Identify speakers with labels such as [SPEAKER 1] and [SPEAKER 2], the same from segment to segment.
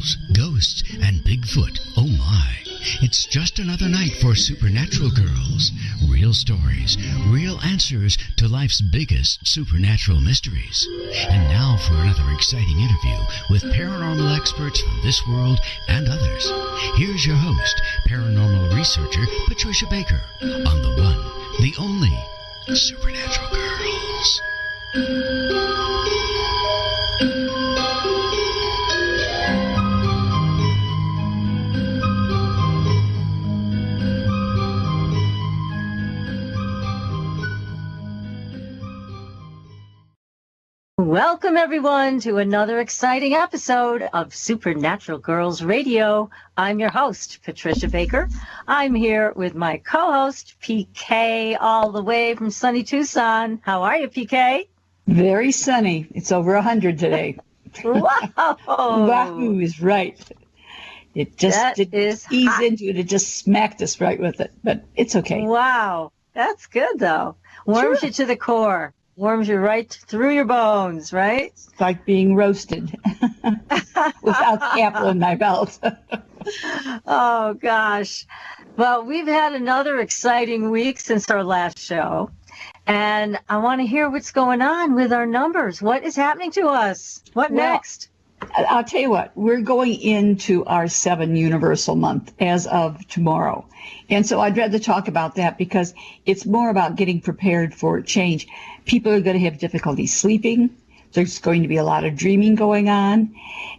[SPEAKER 1] ghouls, ghosts, and Bigfoot. Oh my. It's just another night for Supernatural Girls. Real stories, real answers to life's biggest supernatural mysteries. And now for another exciting interview with paranormal experts from this world and others. Here's your host, paranormal researcher Patricia Baker, on the one, the only Supernatural Girls.
[SPEAKER 2] Welcome, everyone, to another exciting episode of Supernatural Girls Radio. I'm your host, Patricia Baker. I'm here with my co-host, PK, all the way from sunny Tucson. How are you, PK?
[SPEAKER 3] Very sunny. It's over 100 today.
[SPEAKER 2] Wow!
[SPEAKER 3] Wahoo is right. It just ease into it. It just smacked us right with it, but it's okay.
[SPEAKER 2] Wow. That's good, though. Warms you to the core. Warms you right through your bones, right?
[SPEAKER 3] It's like being roasted without the apple in my mouth.
[SPEAKER 2] Oh, gosh. Well, we've had another exciting week since our last show, and I want to hear what's going on with our numbers. What is happening to us? What next?
[SPEAKER 3] I'll tell you what, we're going into our 7 universal month as of tomorrow. And so I'd rather talk about that because it's more about getting prepared for change. People are going to have difficulty sleeping. There's going to be a lot of dreaming going on.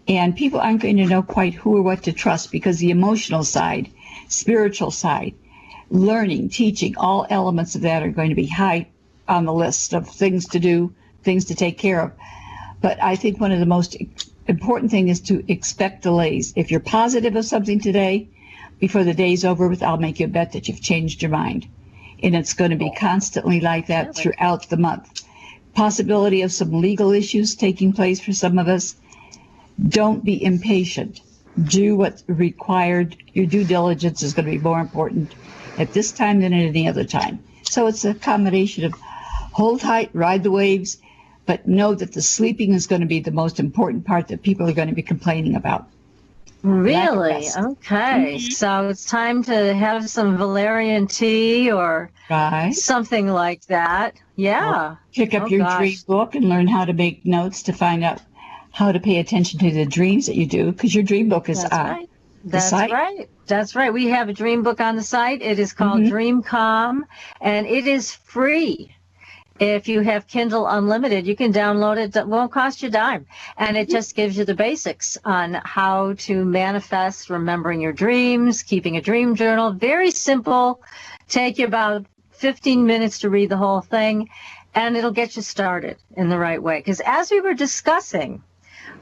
[SPEAKER 3] And people aren't going to know quite who or what to trust because the emotional side, spiritual side, learning, teaching, all elements of that are going to be high on the list of things to do, things to take care of. But I think one of the most important thing is to expect delays. If you're positive of something today, before the day's over with, I'll make you a bet that you've changed your mind. And it's going to be constantly like that throughout the month. Possibility of some legal issues taking place for some of us. Don't be impatient. Do what's required. Your due diligence is going to be more important at this time than at any other time. So it's a combination of hold tight, ride the waves, but know that the sleeping is going to be the most important part that people are going to be complaining about.
[SPEAKER 2] Really? Okay. So it's time to have some valerian tea or something like that. Yeah.
[SPEAKER 3] Or pick up your dream book and learn how to make notes to find out how to pay attention to the dreams that you do, because your dream book is on the site.
[SPEAKER 2] That's right. We have a dream book on the site. It is called Dream Calm, and it is free. If you have Kindle Unlimited, you can download it. It won't cost you a dime. And it just gives you the basics on how to manifest, remembering your dreams, keeping a dream journal. Very simple. Take you about 15 minutes to read the whole thing, and it'll get you started in the right way. Because as we were discussing,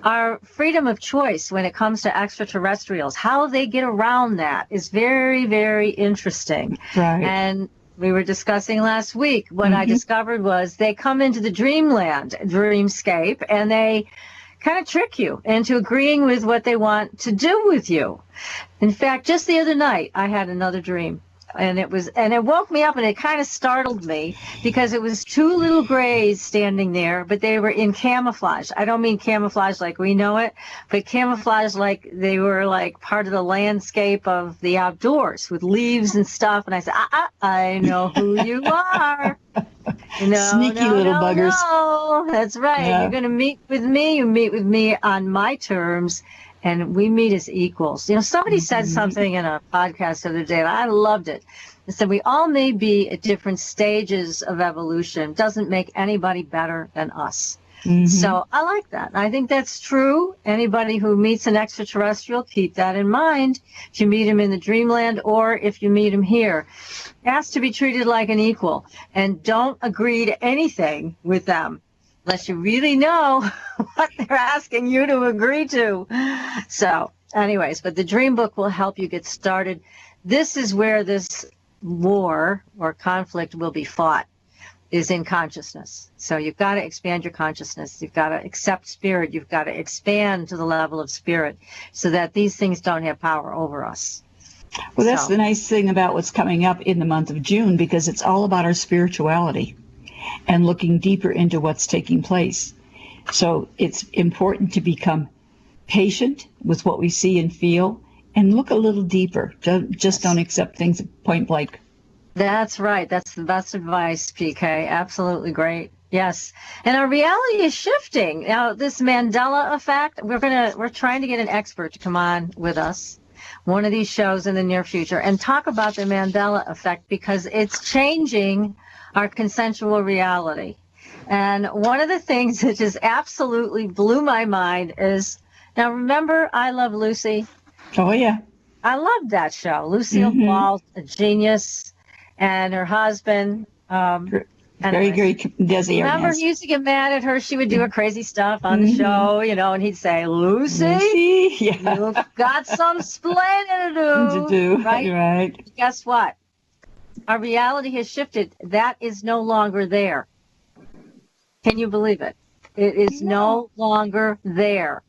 [SPEAKER 2] our freedom of choice when it comes to extraterrestrials, how they get around that is very, very interesting.
[SPEAKER 3] Right.
[SPEAKER 2] And we were discussing last week, what I discovered was they come into the dreamland, dreamscape, and they kind of trick you into agreeing with what they want to do with you. In fact, just the other night, I had another dream. And it woke me up, and it kind of startled me because it was 2 little grays standing there, but they were in camouflage. I don't mean camouflage like we know it, but camouflage like they were like part of the landscape of the outdoors with leaves and stuff. And I said, I know who you are.
[SPEAKER 3] Sneaky little buggers.
[SPEAKER 2] No, that's right. Yeah. You're going to meet with me. You meet with me on my terms. And we meet as equals. You know, somebody said something in a podcast the other day, and I loved it. They said we all may be at different stages of evolution. Doesn't make anybody better than us. So I like that. I think that's true. Anybody who meets an extraterrestrial, keep that in mind. If you meet him in the dreamland or if you meet him here, ask to be treated like an equal. And don't agree to anything with them unless you really know what they're asking you to agree to. So anyways, but the dream book will help you get started. This is where this war or conflict will be fought, is in consciousness. So you've got to expand your consciousness. You've got to accept spirit. You've got to expand to the level of spirit so that these things don't have power over us.
[SPEAKER 3] Well, that's the nice thing about what's coming up in the month of June, because it's all about our spirituality and looking deeper into what's taking place. So it's important to become patient with what we see and feel, and look a little deeper. Just don't accept things point blank.
[SPEAKER 2] That's right. That's the best advice, PK. Absolutely great. Yes. And our reality is shifting. Now, this Mandela effect, we're trying to get an expert to come on with us, one of these shows in the near future, and talk about the Mandela effect, because it's changing our consensual reality. And one of the things that just absolutely blew my mind is, now remember I Love Lucy?
[SPEAKER 3] Oh, yeah.
[SPEAKER 2] I loved that show. Lucille Ball, a genius, and her husband.
[SPEAKER 3] Very, very Desi.
[SPEAKER 2] Remember, he used to get mad at her. She would do her crazy stuff on the show, and he'd say, Lucy, you've got some splaining to do. Right? Guess what? Our reality has shifted. That is no longer there. Can you believe it? It is no longer there.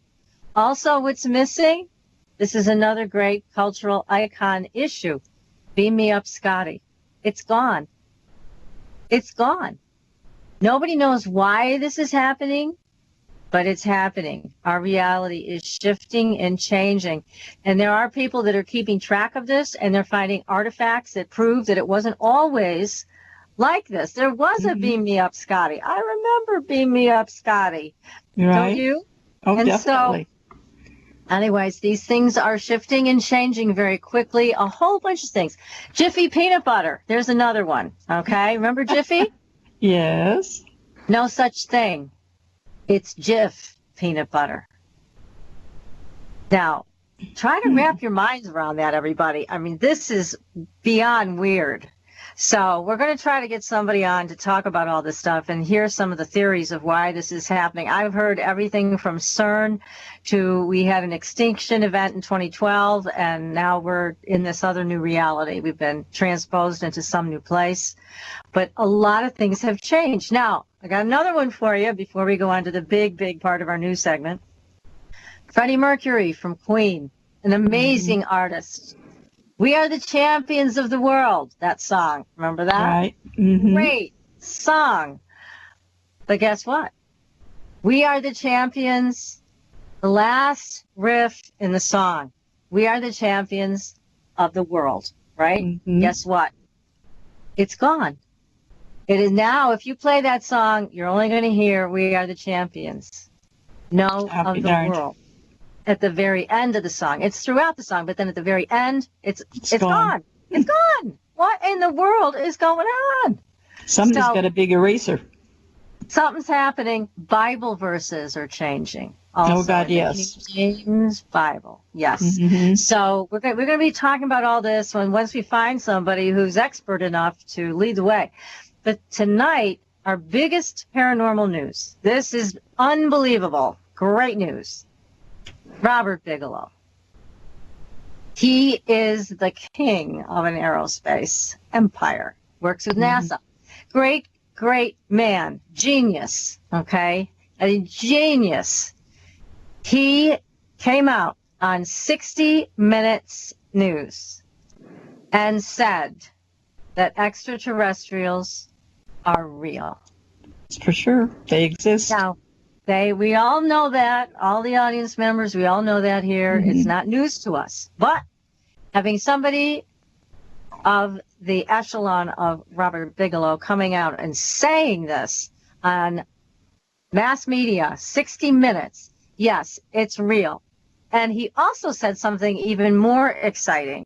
[SPEAKER 2] Also, what's missing? This is another great cultural icon issue. Beam Me Up, Scotty. It's gone. It's gone. Nobody knows why this is happening, but it's happening. Our reality is shifting and changing. And there are people that are keeping track of this, and they're finding artifacts that prove that it wasn't always like this. There was a Beam Me Up, Scotty. I remember Beam Me Up, Scotty.
[SPEAKER 3] Right.
[SPEAKER 2] Don't you?
[SPEAKER 3] Oh, and definitely.
[SPEAKER 2] So, anyways, these things are shifting and changing very quickly. A whole bunch of things. Jiffy peanut butter. There's another one. Okay. Remember Jiffy?
[SPEAKER 3] Yes.
[SPEAKER 2] No such thing. It's Jif peanut butter. Now, try to wrap your minds around that, everybody. I mean, this is beyond weird. So we're going to try to get somebody on to talk about all this stuff and hear some of the theories of why this is happening. I've heard everything from CERN to we had an extinction event in 2012, and now we're in this other new reality. We've been transposed into some new place. But a lot of things have changed. Now, I got another one for you before we go on to the big part of our news segment. Freddie Mercury from Queen, an amazing artist. We are the champions of the world, that song. Remember that?
[SPEAKER 3] Right.
[SPEAKER 2] Great song. But guess what? We are the champions. The last riff in the song. We are the champions of the world, right? Guess what? It's gone. It is now, if you play that song, you're only going to hear We Are the Champions. No of the world. At the very end of the song. It's throughout the song, but then at the very end, it's gone. It's gone. What in the world is going on?
[SPEAKER 3] Somebody's got a big eraser.
[SPEAKER 2] Something's happening. Bible verses are changing. Also,
[SPEAKER 3] oh, God, yes.
[SPEAKER 2] James Bible. Yes. So we're going to be talking about all this once we find somebody who's expert enough to lead the way. But tonight, our biggest paranormal news. This is unbelievable. Great news. Robert Bigelow. He is the king of an aerospace empire. Works with NASA. Great man. Genius. Okay? A genius. He came out on 60 Minutes News and said that extraterrestrials are real.
[SPEAKER 3] For sure. They exist.
[SPEAKER 2] Now, we all know that, all the audience members, we all know that here. It's not news to us. But having somebody of the echelon of Robert Bigelow coming out and saying this on mass media, 60 Minutes, yes, it's real. And he also said something even more exciting.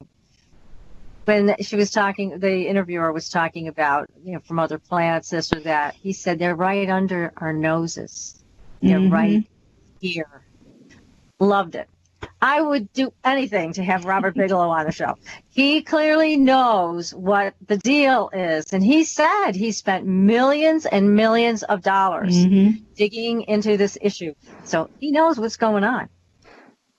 [SPEAKER 2] When she was talking, the interviewer was talking about, from other planets, this or that. He said, they're right under our noses. They're right here. Loved it. I would do anything to have Robert Bigelow on the show. He clearly knows what the deal is. And he said he spent millions and millions of dollars digging into this issue. So he knows what's going on.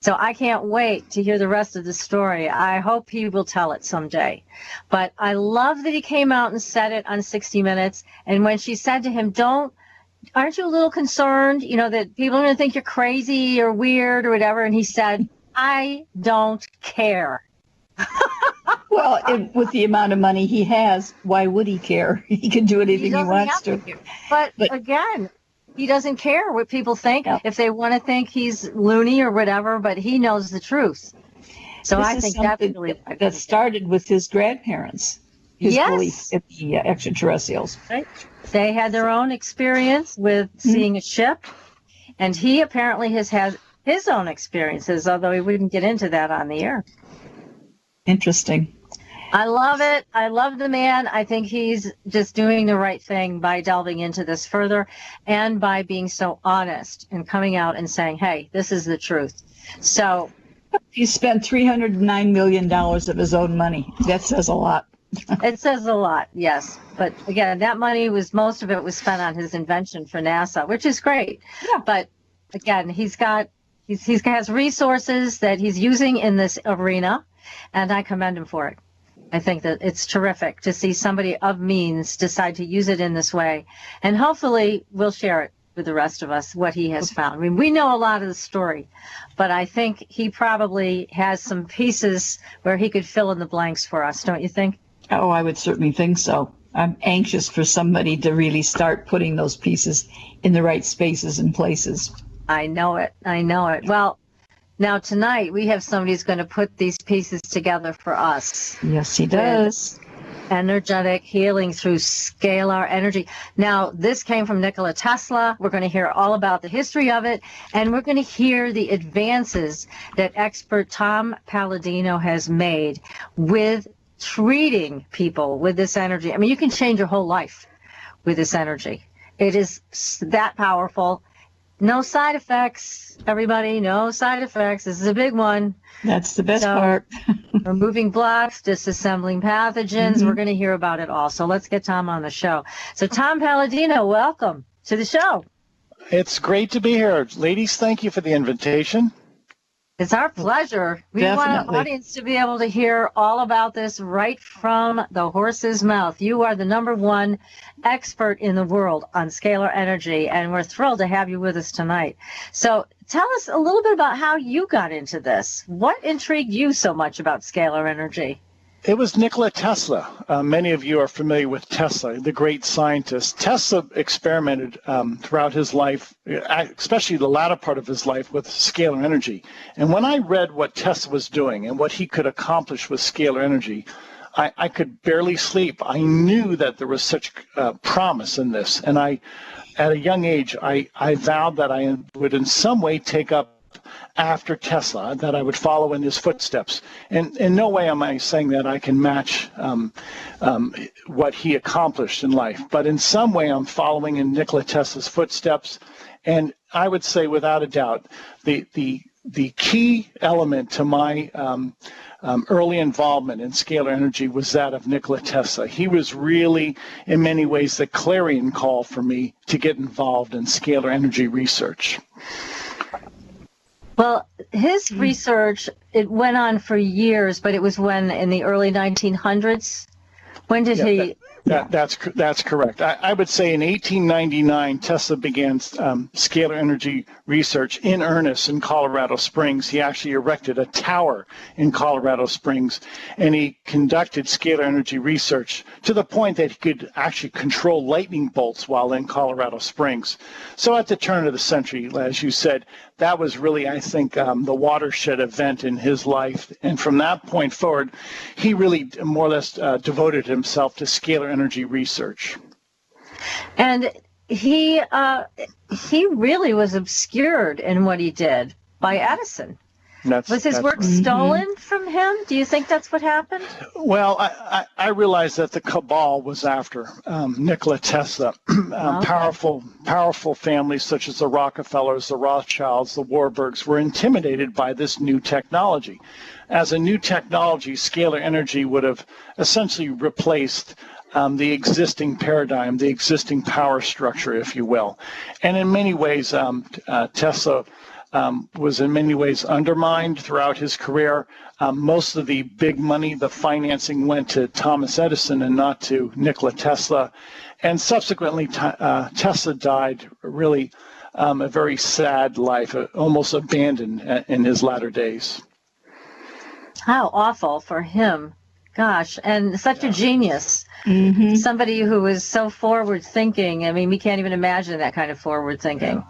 [SPEAKER 2] So I can't wait to hear the rest of the story. I hope he will tell it someday. But I love that he came out and said it on 60 Minutes. And when she said to him, aren't you a little concerned, that people are going to think you're crazy or weird or whatever? And he said, I don't care.
[SPEAKER 3] Well, with the amount of money he has, why would he care? He can do anything he wants to.
[SPEAKER 2] But again, he doesn't care what people think, if they want to think he's loony or whatever, but he knows the truth. So I think that's really
[SPEAKER 3] that started with his grandparents, his belief in the extraterrestrials.
[SPEAKER 2] Right. They had their own experience with seeing a ship, and he apparently has had his own experiences, although he wouldn't get into that on the air.
[SPEAKER 3] Interesting.
[SPEAKER 2] I love it. I love the man. I think he's just doing the right thing by delving into this further and by being so honest and coming out and saying, hey, this is the truth. So
[SPEAKER 3] he spent $309 million of his own money. That says a lot.
[SPEAKER 2] It says a lot, yes. But again, that money most of it was spent on his invention for NASA, which is great. Yeah. But again, he has resources that he's using in this arena, and I commend him for it. I think that it's terrific to see somebody of means decide to use it in this way. And hopefully we'll share it with the rest of us, what he has found. I mean, we know a lot of the story, but I think he probably has some pieces where he could fill in the blanks for us, don't you think?
[SPEAKER 3] Oh, I would certainly think so. I'm anxious for somebody to really start putting those pieces in the right spaces and places.
[SPEAKER 2] I know it. I know it. Well, now tonight we have somebody who's going to put these pieces together for us.
[SPEAKER 3] Yes, he does.
[SPEAKER 2] Energetic healing through scalar energy. Now, this came from Nikola Tesla. We're going to hear all about the history of it, and we're going to hear the advances that expert Tom Paladino has made with treating people with this energy. I mean, you can change your whole life with this energy. It is that powerful. No side effects, everybody. No side effects. This is a big one.
[SPEAKER 3] That's the best part.
[SPEAKER 2] Removing blocks, disassembling pathogens. We're going to hear about it all. So let's get Tom on the show. So Tom Paladino, welcome to the show.
[SPEAKER 4] It's great to be here. Ladies, thank you for the invitation.
[SPEAKER 2] It's our pleasure. We want our audience to be able to hear all about this right from the horse's mouth. You are the #1 expert in the world on scalar energy, and we're thrilled to have you with us tonight. So tell us a little bit about how you got into this. What intrigued you so much about scalar energy?
[SPEAKER 4] It was Nikola Tesla. Many of you are familiar with Tesla, the great scientist. Tesla experimented throughout his life, especially the latter part of his life, with scalar energy. And when I read what Tesla was doing and what he could accomplish with scalar energy, I could barely sleep. I knew that there was such promise in this. And at a young age, I vowed that I would in some way take up after Tesla, that I would follow in his footsteps. And in no way am I saying that I can match what he accomplished in life, but in some way I'm following in Nikola Tesla's footsteps. And I would say without a doubt, the key element to my early involvement in scalar energy was that of Nikola Tesla. He was really, in many ways, the clarion call for me to get involved in scalar energy research.
[SPEAKER 2] Well, his research, it went on for years, but it was when in the early 1900s. When did he?
[SPEAKER 4] That's correct. I would say in 1899, Tesla began scalar energy research in earnest in Colorado Springs. He actually erected a tower in Colorado Springs, and he conducted scalar energy research to the point that he could actually control lightning bolts while in Colorado Springs. So at the turn of the century, as you said, that was really, I think, the watershed event in his life. And from that point forward, he really more or less devoted himself to scalar energy research.
[SPEAKER 2] And he really was obscured in what he did by Edison. Was his work stolen from him? Do you think that's what happened?
[SPEAKER 4] Well, I realize that the cabal was after Nikola Tesla. Powerful families such as the Rockefellers, the Rothschilds, the Warburgs were intimidated by this new technology. As a new technology, scalar energy would have essentially replaced the existing paradigm, the existing power structure, if you will. And in many ways, Tesla was in many ways undermined throughout his career. Most of the big money, the financing went to Thomas Edison and not to Nikola Tesla. And subsequently, Tesla died really a very sad life, almost abandoned in his latter days.
[SPEAKER 2] How awful for him Gosh, and such a genius. Somebody who is so forward thinking. I mean, we can't even imagine that kind of forward thinking.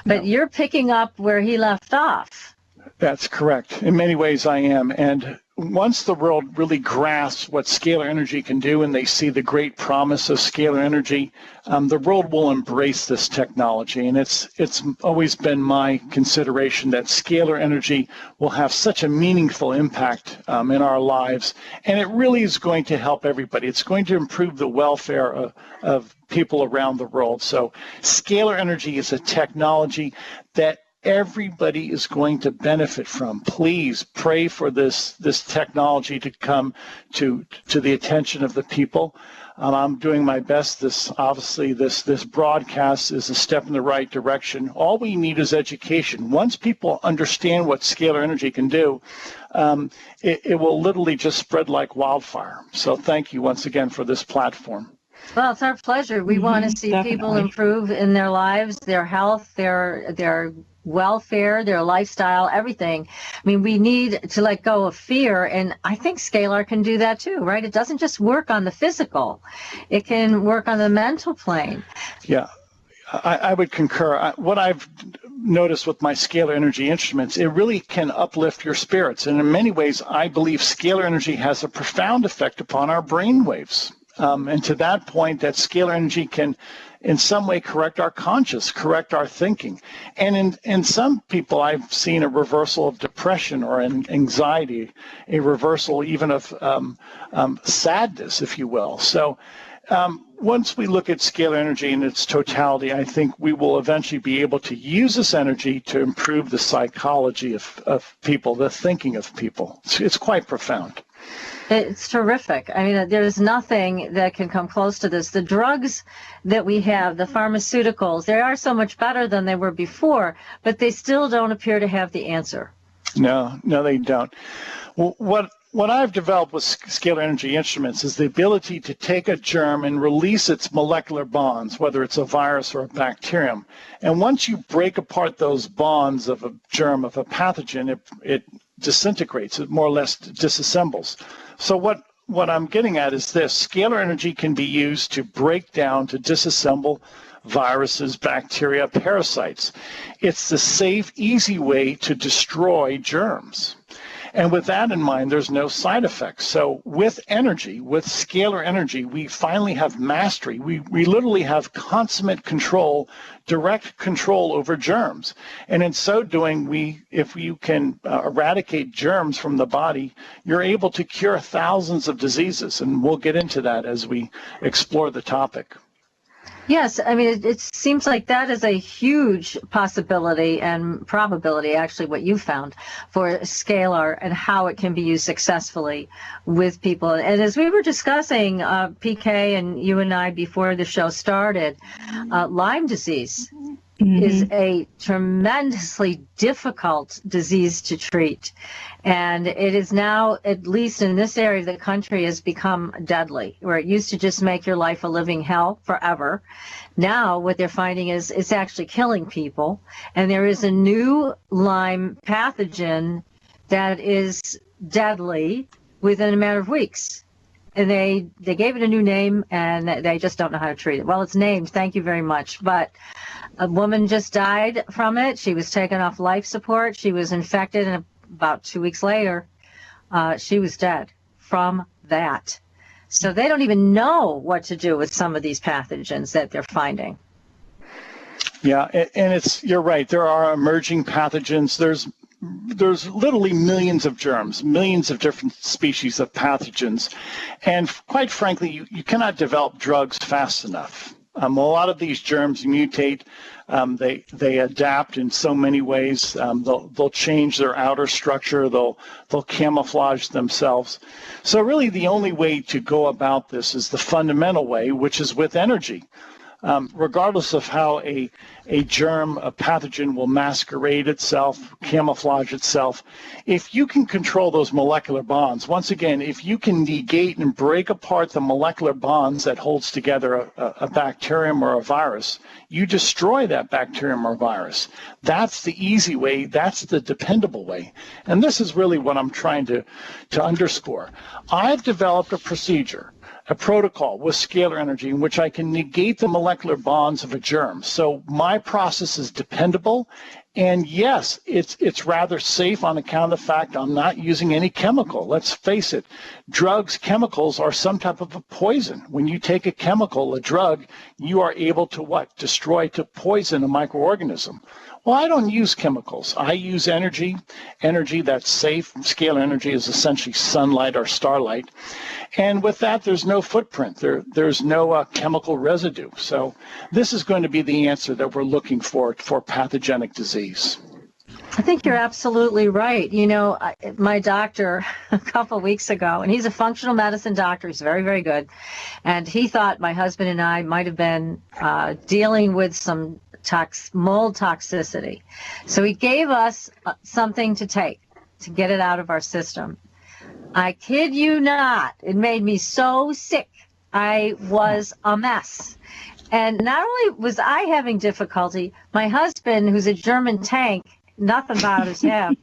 [SPEAKER 2] But you're picking up where he left off.
[SPEAKER 4] That's correct. In many ways, I am. And once the world really grasps what scalar energy can do and they see the great promise of scalar energy, the world will embrace this technology. And it's always been my consideration that scalar energy will have such a meaningful impact in our lives. And it really is going to help everybody. It's going to improve the welfare of people around the world. So scalar energy is a technology that everybody is going to benefit from. Please pray for this technology to come to the attention of the people. I'm doing my best. This broadcast is a step in the right direction. All we need is education. Once people understand what scalar energy can do, it will literally just spread like wildfire. So thank you once again for this platform.
[SPEAKER 2] Well, it's our pleasure. We want to see people improve in their lives, their health, their welfare, their lifestyle, everything. I mean, we need to let go of fear, and I think Scalar can do that too, right? It doesn't just work on the physical. It can work on the mental plane.
[SPEAKER 4] Yeah, I would concur. What I've noticed with my Scalar Energy Instruments, it really can uplift your spirits. And in many ways, I believe Scalar Energy has a profound effect upon our brain waves. And to that point, that scalar energy can in some way correct our conscious, correct our thinking. And in some people, I've seen a reversal of depression or anxiety, a reversal even of sadness, if you will. So once we look at scalar energy in its totality, I think we will eventually be able to use this energy to improve the psychology of people, the thinking of people. It's quite profound.
[SPEAKER 2] It's terrific. I mean, there's nothing that can come close to this. The drugs that we have, the pharmaceuticals, they are so much better than they were before, but they still don't appear to have the answer.
[SPEAKER 4] No, they don't. Well, what I've developed with Scalar Energy Instruments is the ability to take a germ and release its molecular bonds, whether it's a virus or a bacterium. And once you break apart those bonds of a germ, of a pathogen, it disintegrates, it more or less disassembles. So what I'm getting at is this: scalar energy can be used to break down, to disassemble viruses, bacteria, parasites. It's the safe, easy way to destroy germs. And with that in mind, there's no side effects. So with energy, with scalar energy, we finally have mastery. We literally have consummate control, direct control over germs. And in so doing, if you can eradicate germs from the body, you're able to cure thousands of diseases. And we'll get into that as we explore the topic.
[SPEAKER 2] Yes, I mean, it seems like that is a huge possibility and probability, actually, what you found for scalar and how it can be used successfully with people. And as we were discussing, PK and you and I before the show started, Lyme disease is a tremendously difficult disease to treat. And it is now, at least in this area of the country, has become deadly, where it used to just make your life a living hell forever. Now what they're finding is it's actually killing people. And there is a new Lyme pathogen that is deadly within a matter of weeks. And they gave it a new name, and they just don't know how to treat it. Well, it's named, thank you very much. But a woman just died from it. She was taken off life support. She was infected, and about 2 weeks later, she was dead from that. So they don't even know what to do with some of these pathogens that they're finding.
[SPEAKER 4] Yeah, and you're right. There are emerging pathogens. There's literally millions of germs, millions of different species of pathogens. And quite frankly, you cannot develop drugs fast enough. A lot of these germs mutate. They adapt in so many ways. They'll change their outer structure. They'll camouflage themselves. So really the only way to go about this is the fundamental way, which is with energy. regardless of how a germ, a pathogen will masquerade itself, camouflage itself, if you can control those molecular bonds, once again, if you can negate and break apart the molecular bonds that holds together a bacterium or a virus, you destroy that bacterium or virus. That's the easy way. That's the dependable way. And this is really what I'm trying to underscore. I've developed a procedure, a protocol with scalar energy in which I can negate the molecular bonds of a germ. So my process is dependable, and yes, it's rather safe on account of the fact I'm not using any chemical. Let's face it, drugs, chemicals are some type of a poison. When you take a chemical, a drug, you are able to what? Destroy, to poison a microorganism. Well, I don't use chemicals. I use energy that's safe. Scalar energy is essentially sunlight or starlight. And with that, there's no footprint. There's no chemical residue. So this is going to be the answer that we're looking for pathogenic disease.
[SPEAKER 2] I think you're absolutely right. You know, my doctor a couple of weeks ago, and he's a functional medicine doctor. He's very, very good. And he thought my husband and I might have been dealing with some mold toxicity. So he gave us something to take to get it out of our system. I kid you not, it made me so sick. I was a mess. And not only was I having difficulty, my husband, who's a German tank, nothing bothers him.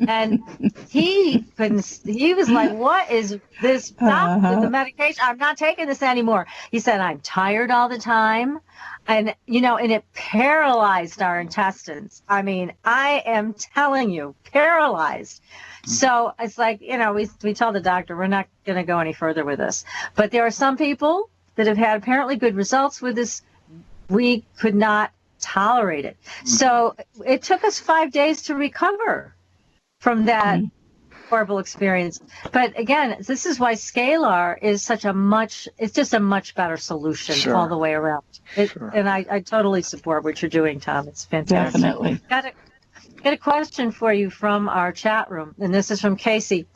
[SPEAKER 2] And he was like, what is this? Stop with the medication. I'm not taking this anymore. He said, I'm tired all the time. And, you know, and it paralyzed our intestines. I mean, I am telling you, paralyzed. So it's like, you know, we tell the doctor, we're not going to go any further with this. But there are some people that have had apparently good results with this. We could not tolerate it. So it took us 5 days to recover from that horrible experience. But again, this is why Scalar is it's just a much better solution all the way around. And I totally support what you're doing, Tom. It's fantastic.
[SPEAKER 3] Definitely.
[SPEAKER 2] Got a question for you from our chat room, and this is from Casey.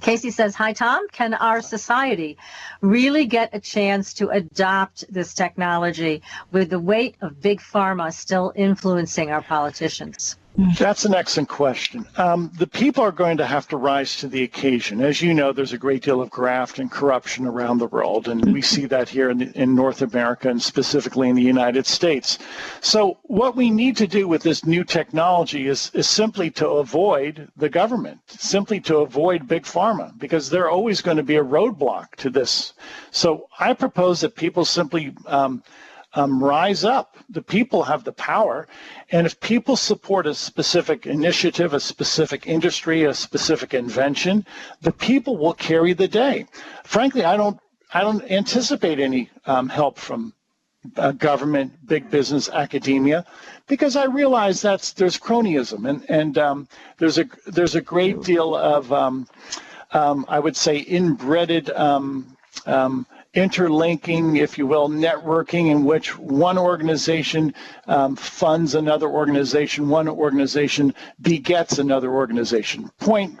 [SPEAKER 2] Casey says, hi, Tom. Can our society really get a chance to adopt this technology with the weight of big pharma still influencing our politicians?
[SPEAKER 4] That's an excellent question. The people are going to have to rise to the occasion. As you know, there's a great deal of graft and corruption around the world, and we see that here in North America and specifically in the United States. So what we need to do with this new technology is simply to avoid the government, simply to avoid big pharma, because they're always going to be a roadblock to this. So I propose that people simply rise up. The people have the power, and if people support a specific initiative, a specific industry, a specific invention, the people will carry the day. Frankly, I don't anticipate any help from government, big business, academia, because I realize there's cronyism, and there's a great deal of I would say inbred interlinking, if you will, networking, in which one organization funds another organization, one organization begets another organization. Point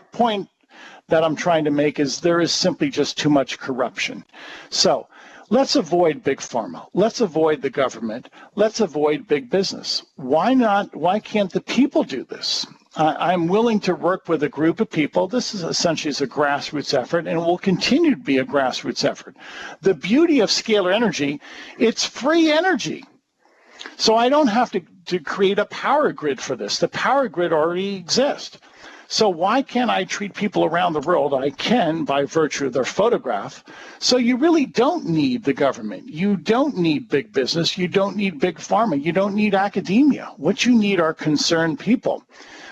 [SPEAKER 4] that I'm trying to make is there is simply just too much corruption. So let's avoid big pharma. Let's avoid the government. Let's avoid big business. Why not? Why can't the people do this? I'm willing to work with a group of people. This is essentially a grassroots effort, and will continue to be a grassroots effort. The beauty of scalar energy, it's free energy. So I don't have to create a power grid for this. The power grid already exists. So why can't I treat people around the world? I can by virtue of their photograph. So you really don't need the government. You don't need big business. You don't need big pharma. You don't need academia. What you need are concerned people.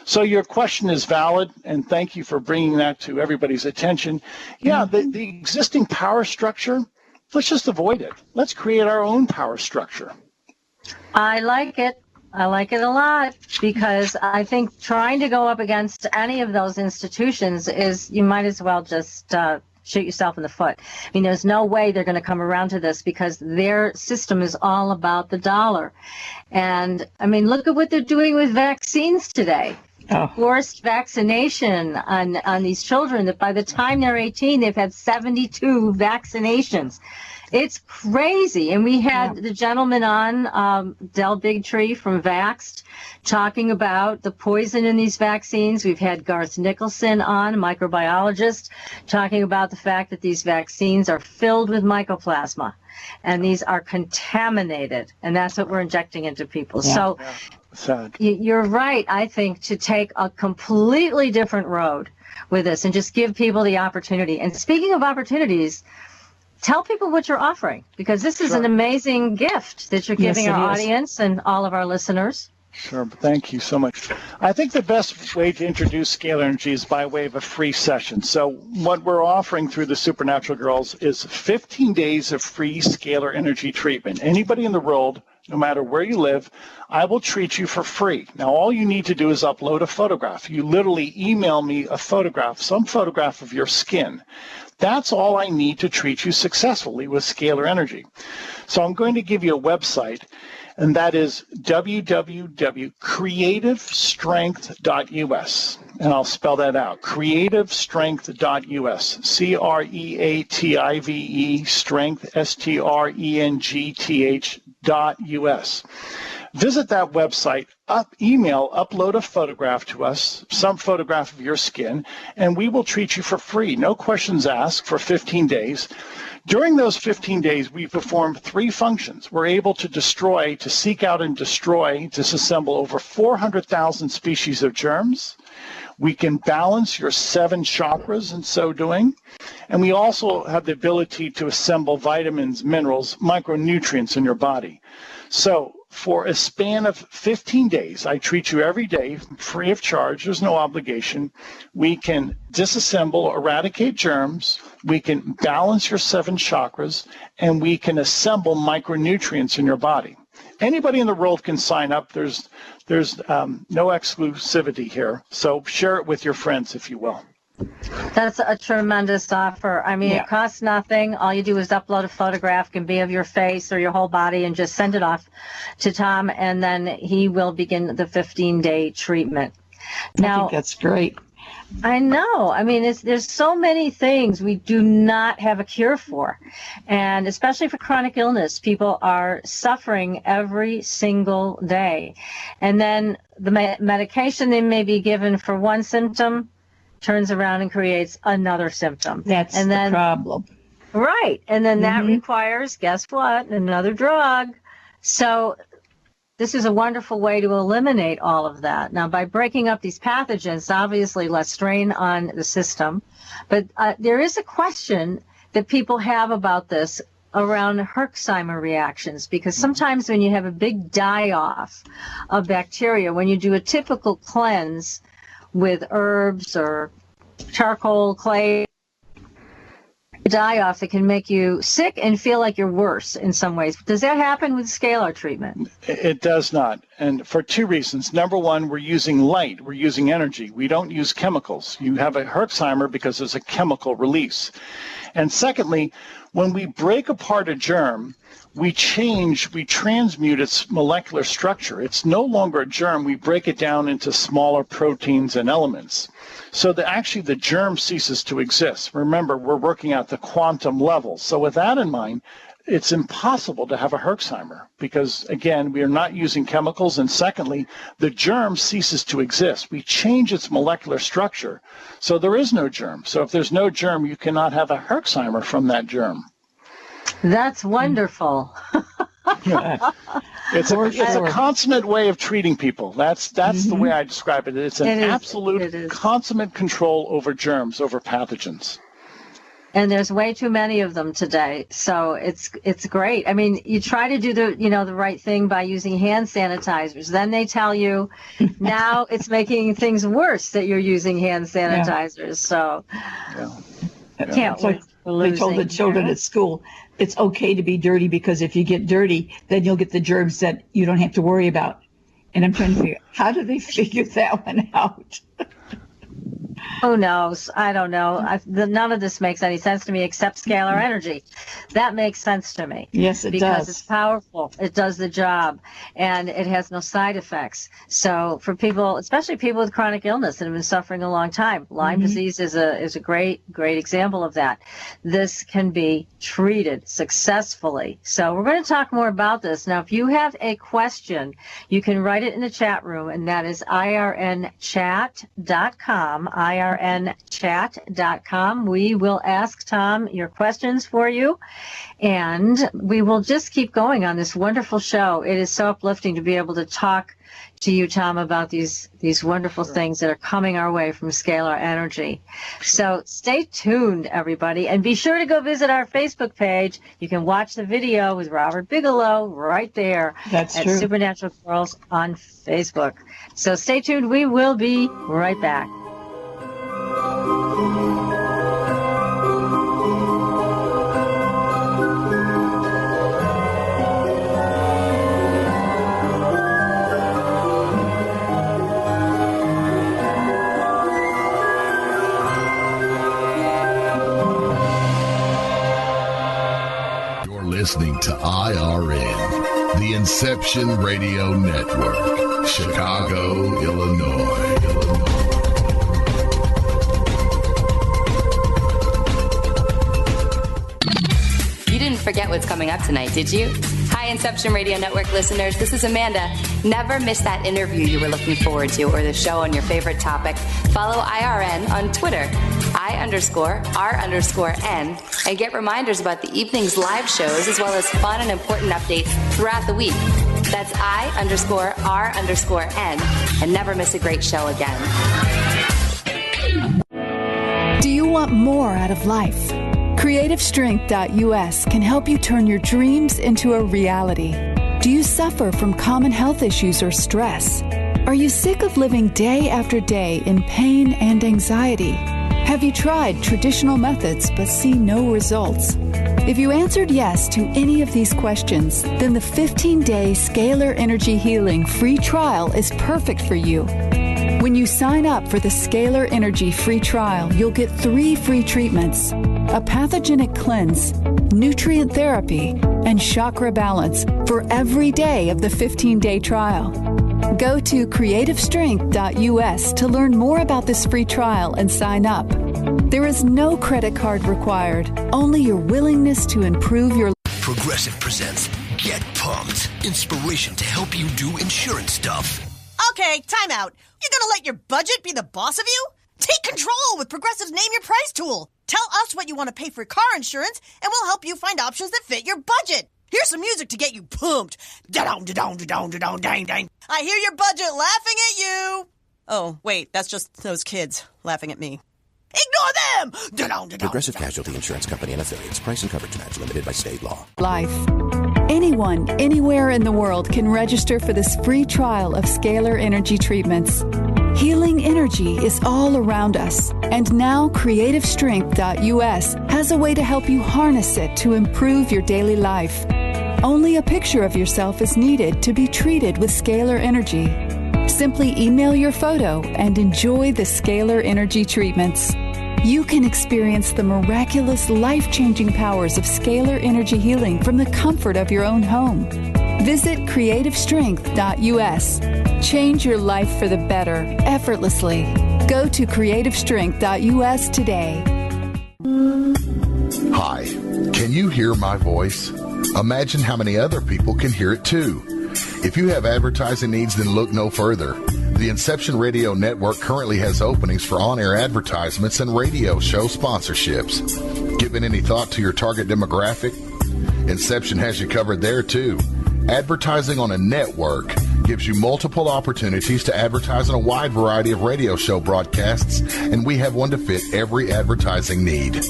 [SPEAKER 4] So your question is valid, and thank you for bringing that to everybody's attention. Yeah, the existing power structure, let's just avoid it. Let's create our own power structure.
[SPEAKER 2] I like it. I like it a lot, because I think trying to go up against any of those institutions is, you might as well just shoot yourself in the foot. I mean, there's no way they're going to come around to this, because their system is all about the dollar. And I mean, look at what they're doing with vaccines today. forced vaccination on these children that by the time they're 18, they've had 72 vaccinations. It's crazy. And we had the gentleman on, Del Bigtree from Vaxxed, talking about the poison in these vaccines. We've had Garth Nicholson on, a microbiologist, talking about the fact that these vaccines are filled with mycoplasma and these are contaminated. And that's what we're injecting into people. So
[SPEAKER 4] sad.
[SPEAKER 2] You're right, I think, to take a completely different road with this and just give people the opportunity. And speaking of opportunities, tell people what you're offering, because this is an amazing gift that you're giving our audience and all of our listeners.
[SPEAKER 4] Sure. Thank you so much. I think the best way to introduce Scalar Energy is by way of a free session. So what we're offering through the Supernatural Girls is 15 days of free Scalar Energy treatment. Anybody in the world, no matter where you live, I will treat you for free. Now, all you need to do is upload a photograph. You literally email me a photograph, some photograph of your skin. That's all I need to treat you successfully with Scalar Energy. So I'm going to give you a website, and that is www.creativestrength.us. And I'll spell that out, creativestrength.us, C-R-E-A-T-I-V-E, strength, S-T-R-E-N-G-T-H.us. Visit that website, upload a photograph to us, some photograph of your skin, and we will treat you for free. No questions asked for 15 days. During those 15 days, we perform 3 functions. We're able to seek out and destroy, disassemble over 400,000 species of germs. We can balance your 7 chakras in so doing. And we also have the ability to assemble vitamins, minerals, micronutrients in your body. So for a span of 15 days, I treat you every day free of charge. There's no obligation. We can disassemble, eradicate germs. We can balance your 7 chakras, and we can assemble micronutrients in your body. Anybody in the world can sign up. There's no exclusivity here. So share it with your friends, if you will.
[SPEAKER 2] That's a tremendous offer. I mean, it costs nothing. All you do is upload a photograph, can be of your face or your whole body, and just send it off to Tom, and then he will begin the 15-day treatment.
[SPEAKER 3] Now, I think that's great.
[SPEAKER 2] I know. I mean, there's so many things we do not have a cure for. And especially for chronic illness, people are suffering every single day. And then the medication they may be given for one symptom turns around and creates another symptom.
[SPEAKER 3] That's the problem.
[SPEAKER 2] Right. And then that requires, guess what, another drug. So this is a wonderful way to eliminate all of that. Now, by breaking up these pathogens, obviously less strain on the system. But there is a question that people have about this around Herxheimer reactions, because sometimes when you have a big die-off of bacteria, when you do a typical cleanse with herbs or charcoal, clay, die-off that can make you sick and feel like you're worse in some ways. Does that happen with scalar treatment?
[SPEAKER 4] It does not, and for 2 reasons. Number one, we're using light, we're using energy. We don't use chemicals. You have a Herxheimer because there's a chemical release. And secondly, when we break apart a germ, we transmute its molecular structure. It's no longer a germ. We break it down into smaller proteins and elements. So actually the germ ceases to exist. Remember, we're working at the quantum level. So with that in mind, it's impossible to have a Herxheimer because, again, we are not using chemicals. And secondly, the germ ceases to exist. We change its molecular structure. So there is no germ. So if there's no germ, you cannot have a Herxheimer from that germ.
[SPEAKER 2] That's wonderful.
[SPEAKER 4] It's a consummate way of treating people. That's the way I describe it. It's an absolute consummate control over germs, over pathogens.
[SPEAKER 2] And there's way too many of them today, so it's great. I mean, you try to do the right thing by using hand sanitizers. Then they tell you now it's making things worse that you're using hand sanitizers. So can't wait.
[SPEAKER 3] They told the children at school it's okay to be dirty because if you get dirty, then you'll get the germs that you don't have to worry about. And I'm trying to figure how do they figure that one out?
[SPEAKER 2] Who knows? I don't know. None of this makes any sense to me except scalar energy. That makes sense to me.
[SPEAKER 3] Yes, it does.
[SPEAKER 2] Because it's powerful. It does the job, and it has no side effects. So for people, especially people with chronic illness that have been suffering a long time, Lyme disease is a great example of that. This can be treated successfully. So we're going to talk more about this. Now, if you have a question, you can write it in the chat room, and that is irnchat.com, irnchat.com. We will ask Tom your questions for you, and we will just keep going on this wonderful show. It is so uplifting to be able to talk to you, Tom, about these wonderful things that are coming our way from Scalar Energy. So stay tuned, everybody, and be sure to go visit our Facebook page. You can watch the video with Robert Bigelow right there at Supernatural Girls on Facebook. So stay tuned. We will be right back.
[SPEAKER 5] Listening to IRN, the Inception Radio Network, Chicago, Illinois.
[SPEAKER 6] You didn't forget what's coming up tonight, did you? Hi, Inception Radio Network listeners. This is Amanda. Never miss that interview you were looking forward to or the show on your favorite topic. Follow IRN on Twitter, I_R_N, and get reminders about the evening's live shows as well as fun and important updates throughout the week. That's I_R_N, and never miss a great show again.
[SPEAKER 7] Do you want more out of life? CreativeStrength.us can help you turn your dreams into a reality. Do you suffer from common health issues or stress? Are you sick of living day after day in pain and anxiety? Have you tried traditional methods but see no results? If you answered yes to any of these questions, then the 15-day Scalar Energy Healing free trial is perfect for you. When you sign up for the Scalar Energy free trial, you'll get 3 free treatments: a pathogenic cleanse, nutrient therapy, and chakra balance for every day of the 15-day trial. Go to CreativeStrength.us to learn more about this free trial and sign up. There is no credit card required, only your willingness to improve your life.
[SPEAKER 8] Progressive presents Get Pumped. Inspiration to help you do insurance stuff.
[SPEAKER 9] Okay, time out. You're gonna let your budget be the boss of you? Take control with Progressive's Name Your Price tool. Tell us what you want to pay for car insurance, and we'll help you find options that fit your budget. Here's some music to get you pumped. Da-dong, da-dong, da-dong, da-dong, dang, dang. I hear your budget laughing at you. Oh, wait, that's just those kids laughing at me. Ignore them! Da-dong, da-dong,
[SPEAKER 10] Progressive
[SPEAKER 9] da-dong.
[SPEAKER 10] Casualty Insurance Company and Affiliates. Price and coverage match limited by state law.
[SPEAKER 7] Life. Anyone, anywhere in the world can register for this free trial of Scalar Energy treatments. Healing energy is all around us, and now CreativeStrength.us has a way to help you harness it to improve your daily life. Only a picture of yourself is needed to be treated with Scalar Energy. Simply email your photo and enjoy the Scalar Energy treatments. You can experience the miraculous, life-changing powers of Scalar Energy Healing from the comfort of your own home. Visit CreativeStrength.us. Change your life for the better, effortlessly. Go to CreativeStrength.us today.
[SPEAKER 5] Hi, can you hear my voice? Imagine how many other people can hear it too. If you have advertising needs, then look no further. The Inception Radio Network currently has openings for on-air advertisements and radio show sponsorships. Given any thought to your target demographic? Inception has you covered there too. Advertising on a network gives you multiple opportunities to advertise on a wide variety of radio show broadcasts, and we have one to fit every advertising need.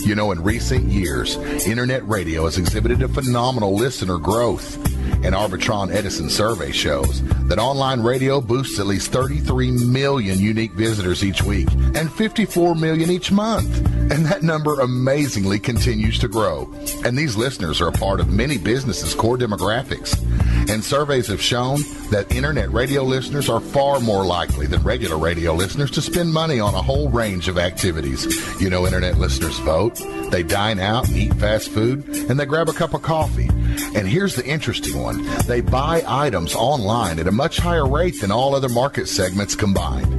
[SPEAKER 5] You know, in recent years, internet radio has exhibited a phenomenal listener growth. An Arbitron Edison survey shows that online radio boosts at least 33 million unique visitors each week and 54 million each month. And that number amazingly continues to grow. And these listeners are a part of many businesses' core demographics. And surveys have shown that internet radio listeners are far more likely than regular radio listeners to spend money on a whole range of activities. You know, internet listeners vote, they dine out and eat fast food, and they grab a cup of coffee. And here's the interesting one. They buy items online at a much higher rate than all other market segments combined.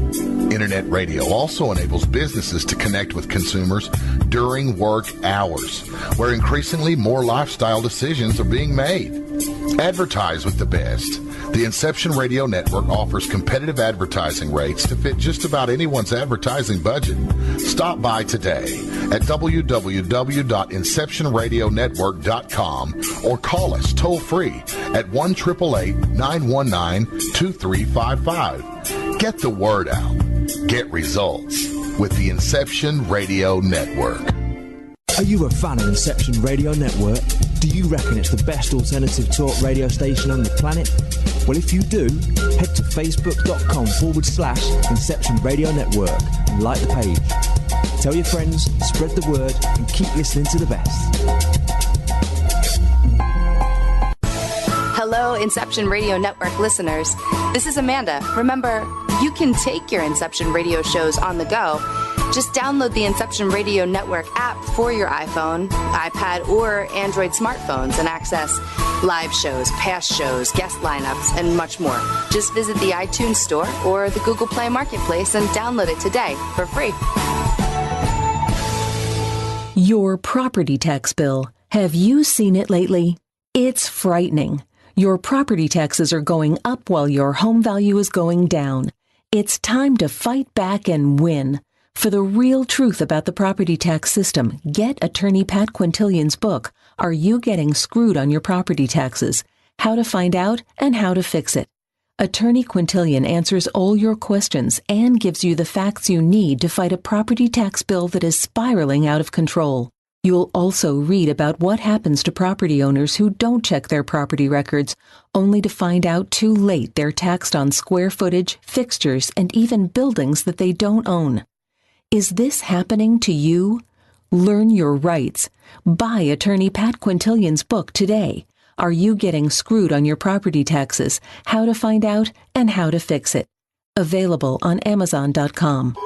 [SPEAKER 5] Internet radio also enables businesses to connect with consumers during work hours, where increasingly more lifestyle decisions are being made. Advertise with the best. The Inception Radio Network offers competitive advertising rates to fit just about anyone's advertising budget. Stop by today at www.inceptionradionetwork.com or call us toll-free at 1-888-919-2355. Get the word out. Get results with the Inception Radio Network.
[SPEAKER 11] Are you a fan of Inception Radio Network? Do you reckon it's the best alternative talk radio station on the planet? Well, if you do, head to facebook.com/Inception Radio Network and like the page. Tell your friends, spread the word, and keep listening to the best.
[SPEAKER 6] Hello, Inception Radio Network listeners. This is Amanda. Remember, you can take your Inception Radio shows on the go. Just download the Inception Radio Network app for your iPhone, iPad, or Android smartphones and access live shows, past shows, guest lineups, and much more. Just visit the iTunes Store or the Google Play Marketplace and download it today for free.
[SPEAKER 12] Your property tax bill. Have you seen it lately? It's frightening. Your property taxes are going up while your home value is going down. It's time to fight back and win. For the real truth about the property tax system, get attorney Pat Quintilian's book, Are You Getting Screwed on Your Property Taxes? How to Find Out and How to Fix It. Attorney Quintilian answers all your questions and gives you the facts you need to fight a property tax bill that is spiraling out of control. You'll also read about what happens to property owners who don't check their property records, only to find out too late they're taxed on square footage, fixtures, and even buildings that they don't own. Is this happening to you? Learn your rights. Buy attorney Pat Quintilian's book today. Are You Getting Screwed on Your Property Taxes? How to Find Out and How to Fix It. Available on Amazon.com.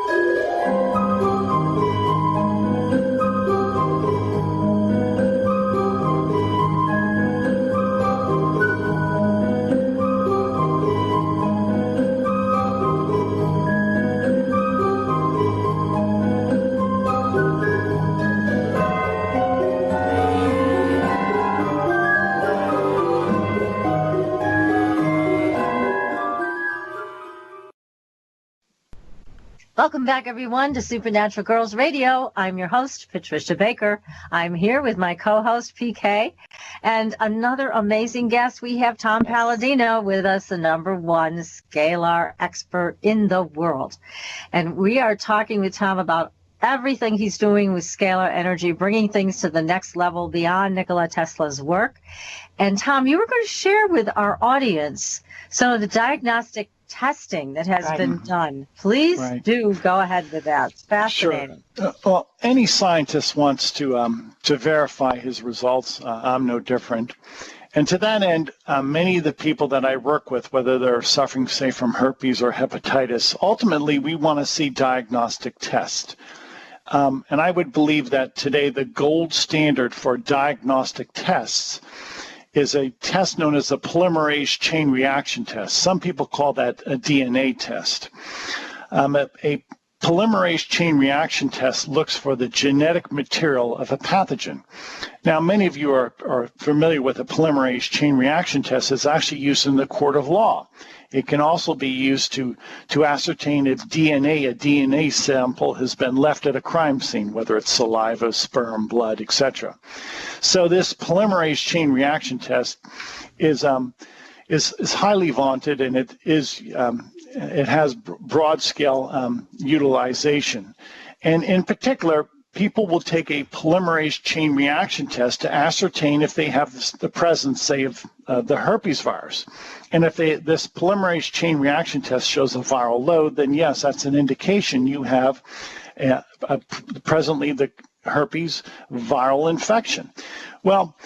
[SPEAKER 2] Welcome back, everyone, to Supernatural Girls Radio. I'm your host, Patricia Baker. I'm here with my co-host, PK, and another amazing guest. We have Tom Paladino with us, the #1 scalar expert in the world. And we are talking with Tom about everything he's doing with scalar energy, bringing things to the next level beyond Nikola Tesla's work. And Tom, you were going to share with our audience some of the diagnostic testing that has been done. Please do go ahead with that. It's fascinating.
[SPEAKER 4] Sure. Well, any scientist wants to verify his results. I'm no different. And to that end, many of the people that I work with, whether they're suffering, say, from herpes or hepatitis, ultimately we want to see diagnostic tests. And I would believe that today the gold standard for diagnostic tests is a test known as a polymerase chain reaction test. Some people call that a DNA test. A polymerase chain reaction test looks for the genetic material of a pathogen. Now, many of you are familiar with a polymerase chain reaction test. It's actually used in the court of law. It can also be used to ascertain if a DNA sample has been left at a crime scene, whether it's saliva, sperm, blood, etc. So this polymerase chain reaction test is highly vaunted, and it has broad scale utilization. And in particular, people will take a polymerase chain reaction test to ascertain if they have the presence, say, of the herpes virus. And if this polymerase chain reaction test shows a viral load, then yes, that's an indication you have presently the herpes viral infection. Well,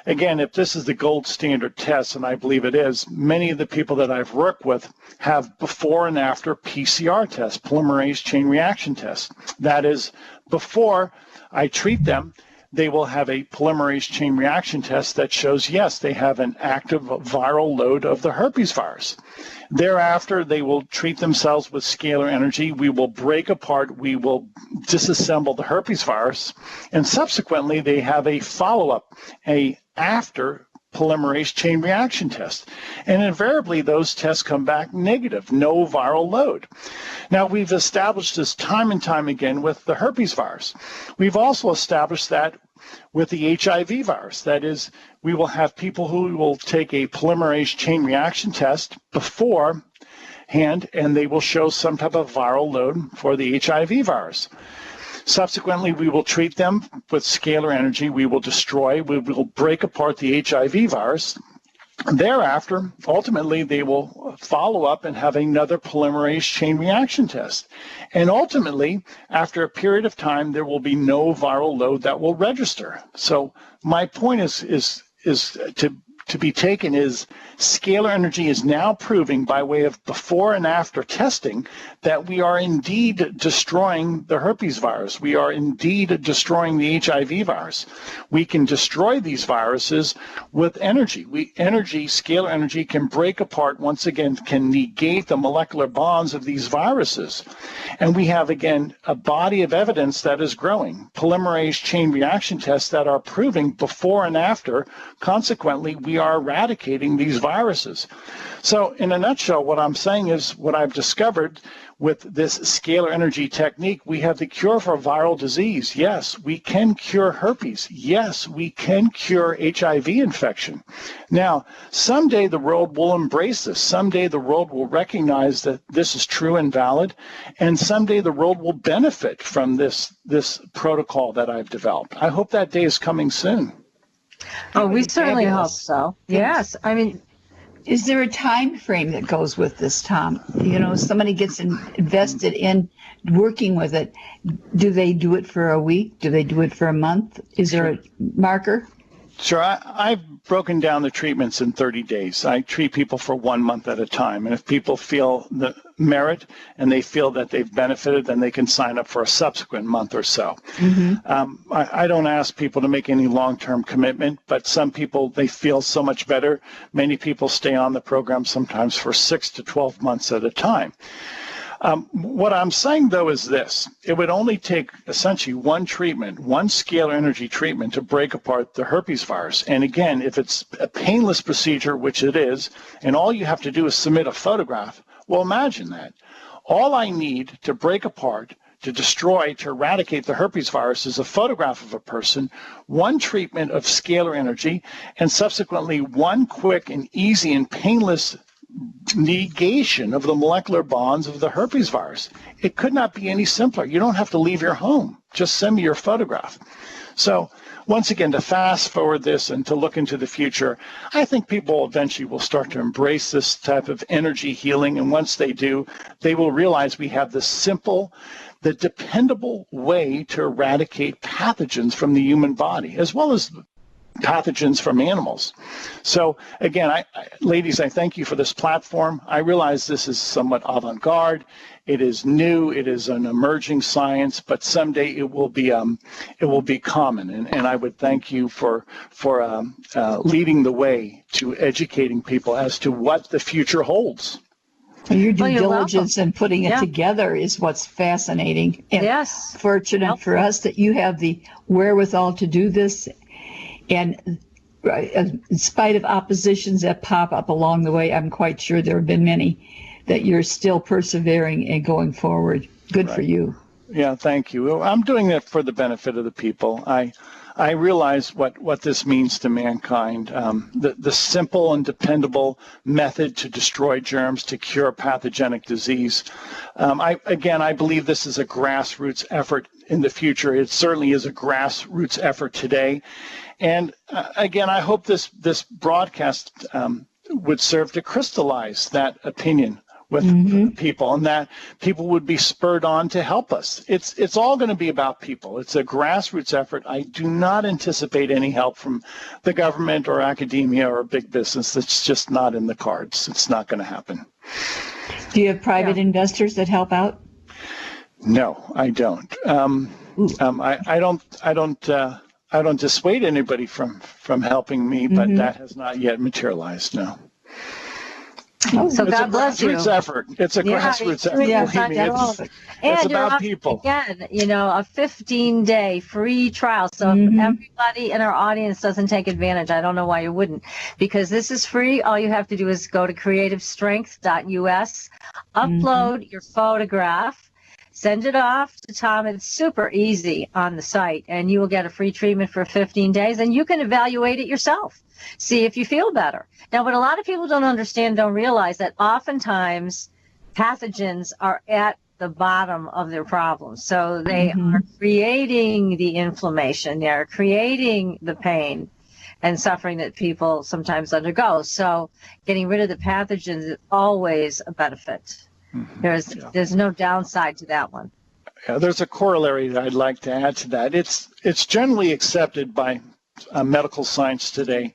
[SPEAKER 4] again, if this is the gold standard test, and I believe it is, many of the people that I've worked with have before and after PCR tests, polymerase chain reaction tests. That is, before I treat them, they will have a polymerase chain reaction test that shows, yes, they have an active viral load of the herpes virus. Thereafter, they will treat themselves with scalar energy. We will break apart, we will disassemble the herpes virus, and subsequently they have a follow-up, a after polymerase chain reaction test. And invariably, those tests come back negative, no viral load. Now, we've established this time and time again with the herpes virus. We've also established that with the HIV virus. That is, we will have people who will take a polymerase chain reaction test beforehand, and they will show some type of viral load for the HIV virus. Subsequently, we will treat them with scalar energy. We will destroy, we will break apart the HIV virus. Thereafter, ultimately, they will follow up and have another polymerase chain reaction test. And ultimately, after a period of time, there will be no viral load that will register. So my point is to be taken is scalar energy is now proving by way of before and after testing that we are indeed destroying the herpes virus. We are indeed destroying the HIV virus. We can destroy these viruses with energy. Scalar energy can break apart, once again, can negate the molecular bonds of these viruses. And we have, again, a body of evidence that is growing. Polymerase chain reaction tests that are proving before and after. Consequently, we are eradicating these viruses. So in a nutshell, what I'm saying is what I've discovered with this scalar energy technique, we have the cure for viral disease. Yes, we can cure herpes. Yes, we can cure HIV infection. Now, someday the world will embrace this. Someday the world will recognize that this is true and valid, and someday the world will benefit from this protocol that I've developed. I hope that day is coming soon.
[SPEAKER 2] Oh, we certainly hope so. Yes. I mean,
[SPEAKER 3] is there a time frame that goes with this, Tom? You know, somebody gets invested in working with it. Do they do it for a week? Do they do it for a month? Is there a marker?
[SPEAKER 4] Sure. I've broken down the treatments in 30 days. I treat people for 1 month at a time. And if people feel the merit and they feel that they've benefited, then they can sign up for a subsequent month or so. Mm-hmm. I don't ask people to make any long-term commitment, but some people, they feel so much better. Many people stay on the program sometimes for 6 to 12 months at a time. What I'm saying, though, is this. It would only take essentially one treatment, one scalar energy treatment to break apart the herpes virus. And again, if it's a painless procedure, which it is, and all you have to do is submit a photograph, well, imagine that. All I need to break apart, to destroy, to eradicate the herpes virus is a photograph of a person, one treatment of scalar energy, and subsequently one quick and easy and painless negation of the molecular bonds of the herpes virus. It could not be any simpler. You don't have to leave your home. Just send me your photograph. So once again, to fast forward this and to look into the future, I think people eventually will start to embrace this type of energy healing. And once they do, they will realize we have the simple, the dependable way to eradicate pathogens from the human body, as well as pathogens from animals. So again, ladies, I thank you for this platform. I realize this is somewhat avant-garde. It is new. It is an emerging science, but someday it will be common. And I would thank you for leading the way to educating people as to what the future holds.
[SPEAKER 3] Your due diligence in putting it together is what's fascinating. And fortunate for us that you have the wherewithal to do this. And in spite of oppositions that pop up along the way, I'm quite sure there have been many, that you're still persevering and going forward. Good for you.
[SPEAKER 4] Yeah, thank you. I'm doing that for the benefit of the people. I realize what this means to mankind, the simple and dependable method to destroy germs, to cure pathogenic disease. I believe this is a grassroots effort in the future. It certainly is a grassroots effort today. And again, I hope this broadcast would serve to crystallize that opinion with people, and that people would be spurred on to help us. It's all going to be about people. It's a grassroots effort. I do not anticipate any help from the government or academia or big business. That's just not in the cards. It's not going to happen.
[SPEAKER 3] Do you have private investors that help out?
[SPEAKER 4] No, I don't. I don't dissuade anybody from helping me, but that has not yet materialized. No.
[SPEAKER 2] So God bless you.
[SPEAKER 4] It's a grassroots effort. It's a grassroots effort.
[SPEAKER 2] It's
[SPEAKER 4] about people.
[SPEAKER 2] Again, a 15-day free trial. So if everybody in our audience doesn't take advantage, I don't know why you wouldn't. Because this is free. All you have to do is go to creativestrength.us, upload your photograph, send it off to Tom. It's super easy on the site, and you will get a free treatment for 15 days, and you can evaluate it yourself. See if you feel better. Now, what a lot of people don't understand, don't realize that oftentimes pathogens are at the bottom of their problems. So they are creating the inflammation. They are creating the pain and suffering that people sometimes undergo. So getting rid of the pathogens is always a benefit. There's no downside to that one.
[SPEAKER 4] Yeah, there's a corollary that I'd like to add to that. It's generally accepted by medical science today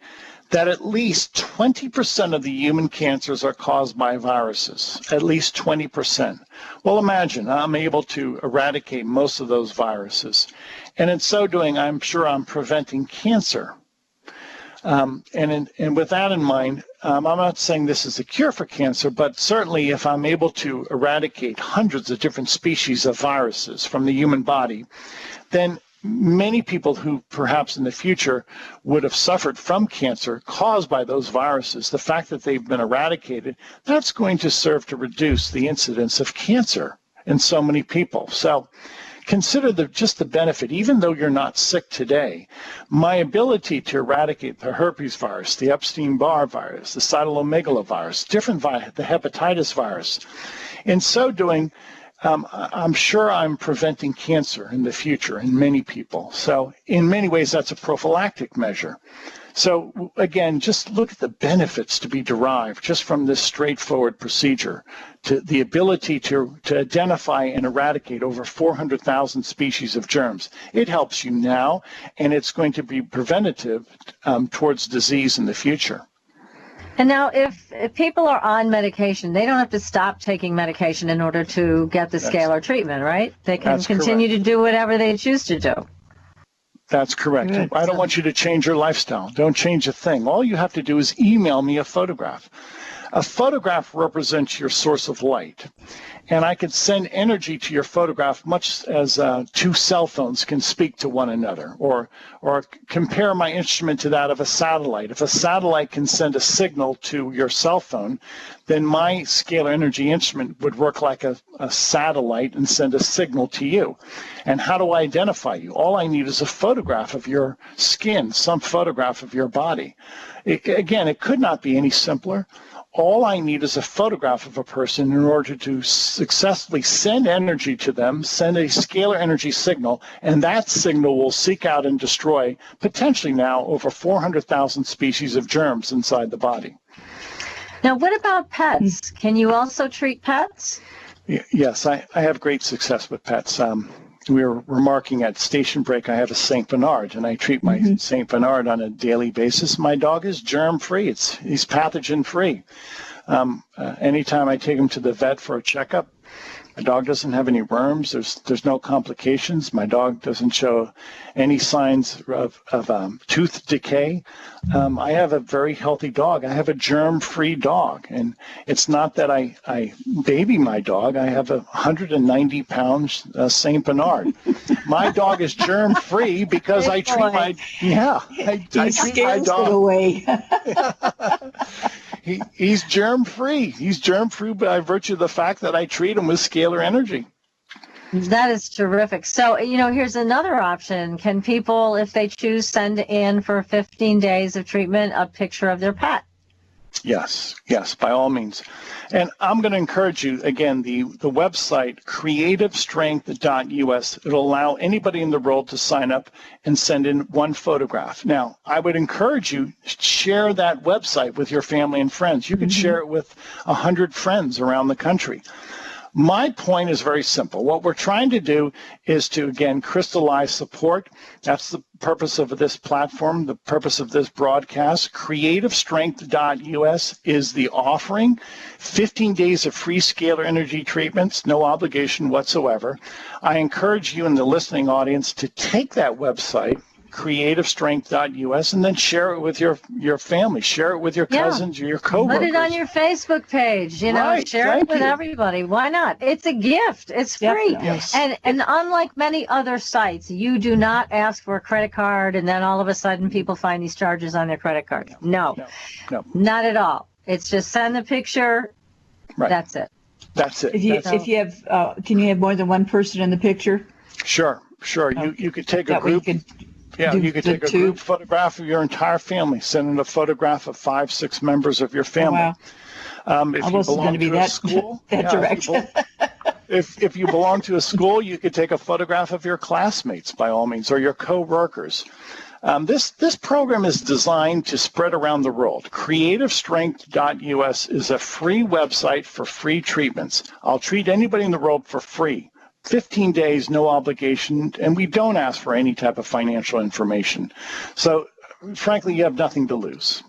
[SPEAKER 4] that at least 20% of the human cancers are caused by viruses, at least 20%. Well, imagine I'm able to eradicate most of those viruses. And in so doing, I'm sure I'm preventing cancer. And with that in mind, I'm not saying this is a cure for cancer, but certainly if I'm able to eradicate hundreds of different species of viruses from the human body, then many people who perhaps in the future would have suffered from cancer caused by those viruses, the fact that they've been eradicated, that's going to serve to reduce the incidence of cancer in so many people. So consider just the benefit. Even though you're not sick today, my ability to eradicate the herpes virus, the Epstein-Barr virus, the cytomegalovirus, the hepatitis virus, in so doing, I'm sure I'm preventing cancer in the future in many people. So in many ways, that's a prophylactic measure. So again, just look at the benefits to be derived just from this straightforward procedure, to the ability to identify and eradicate over 400,000 species of germs. It helps you now, and it's going to be preventative towards disease in the future.
[SPEAKER 2] And now if people are on medication, they don't have to stop taking medication in order to get the scalar treatment, right? They can continue to do whatever they choose to do.
[SPEAKER 4] That's correct. Good. I don't want you to change your lifestyle. Don't change a thing. All you have to do is email me a photograph. A photograph represents your source of light. And I could send energy to your photograph much as two cell phones can speak to one another, or compare my instrument to that of a satellite. If a satellite can send a signal to your cell phone, then my scalar energy instrument would work like a satellite and send a signal to you. And how do I identify you? All I need is a photograph of your skin, some photograph of your body. Again, it could not be any simpler. All I need is a photograph of a person in order to successfully send energy to them, send a scalar energy signal, and that signal will seek out and destroy potentially now over 400,000 species of germs inside the body.
[SPEAKER 2] Now, what about pets? Can you also treat pets?
[SPEAKER 4] Yes, I have great success with pets. We were remarking at station break, I have a St. Bernard, and I treat my St. Bernard on a daily basis. My dog is germ-free. He's pathogen-free. Anytime I take him to the vet for a checkup, my dog doesn't have any worms. There's no complications. My dog doesn't show any signs of tooth decay. I have a very healthy dog. I have a germ-free dog. And it's not that I baby my dog. I have a 190-pound St. Bernard. My dog is germ-free because I treat my I treat my dog away. He's germ-free. He's germ-free by virtue of the fact that I treat him with scalar energy.
[SPEAKER 2] That is terrific. So, here's another option. Can people, if they choose, send in for 15 days of treatment a picture of their pet?
[SPEAKER 4] Yes, by all means. And I'm going to encourage you, again, the website, creativestrength.us. It'll allow anybody in the world to sign up and send in one photograph. Now, I would encourage you, share that website with your family and friends. You could share it with 100 friends around the country. My point is very simple. What we're trying to do is to, again, crystallize support. That's the purpose of this platform, the purpose of this broadcast. CreativeStrength.us is the offering. 15 days of free scalar energy treatments, no obligation whatsoever. I encourage you in the listening audience to take that website, CreativeStrength.us, and then share it with your family, share it with your cousins or your coworkers.
[SPEAKER 2] Put it on your Facebook page, share it with everybody. Why not? It's a gift. It's free.
[SPEAKER 4] Yes.
[SPEAKER 2] And unlike many other sites, you do not ask for a credit card and then all of a sudden people find these charges on their credit card. No, not at all. It's just send the picture.
[SPEAKER 4] Right.
[SPEAKER 2] That's it.
[SPEAKER 4] That's it.
[SPEAKER 3] If you have, can you have more than one person in the picture?
[SPEAKER 4] Sure. You could take a group. You could take a group photograph of your entire family, send in a photograph of 5-6 members of your family.
[SPEAKER 3] Oh, wow.
[SPEAKER 4] If you belong to a school, if you belong to a school, you could take a photograph of your classmates, by all means, or your co-workers. This program is designed to spread around the world. CreativeStrength.us is a free website for free treatments. I'll treat anybody in the world for free. 15 days, no obligation, and we don't ask for any type of financial information. So, frankly, you have nothing to lose.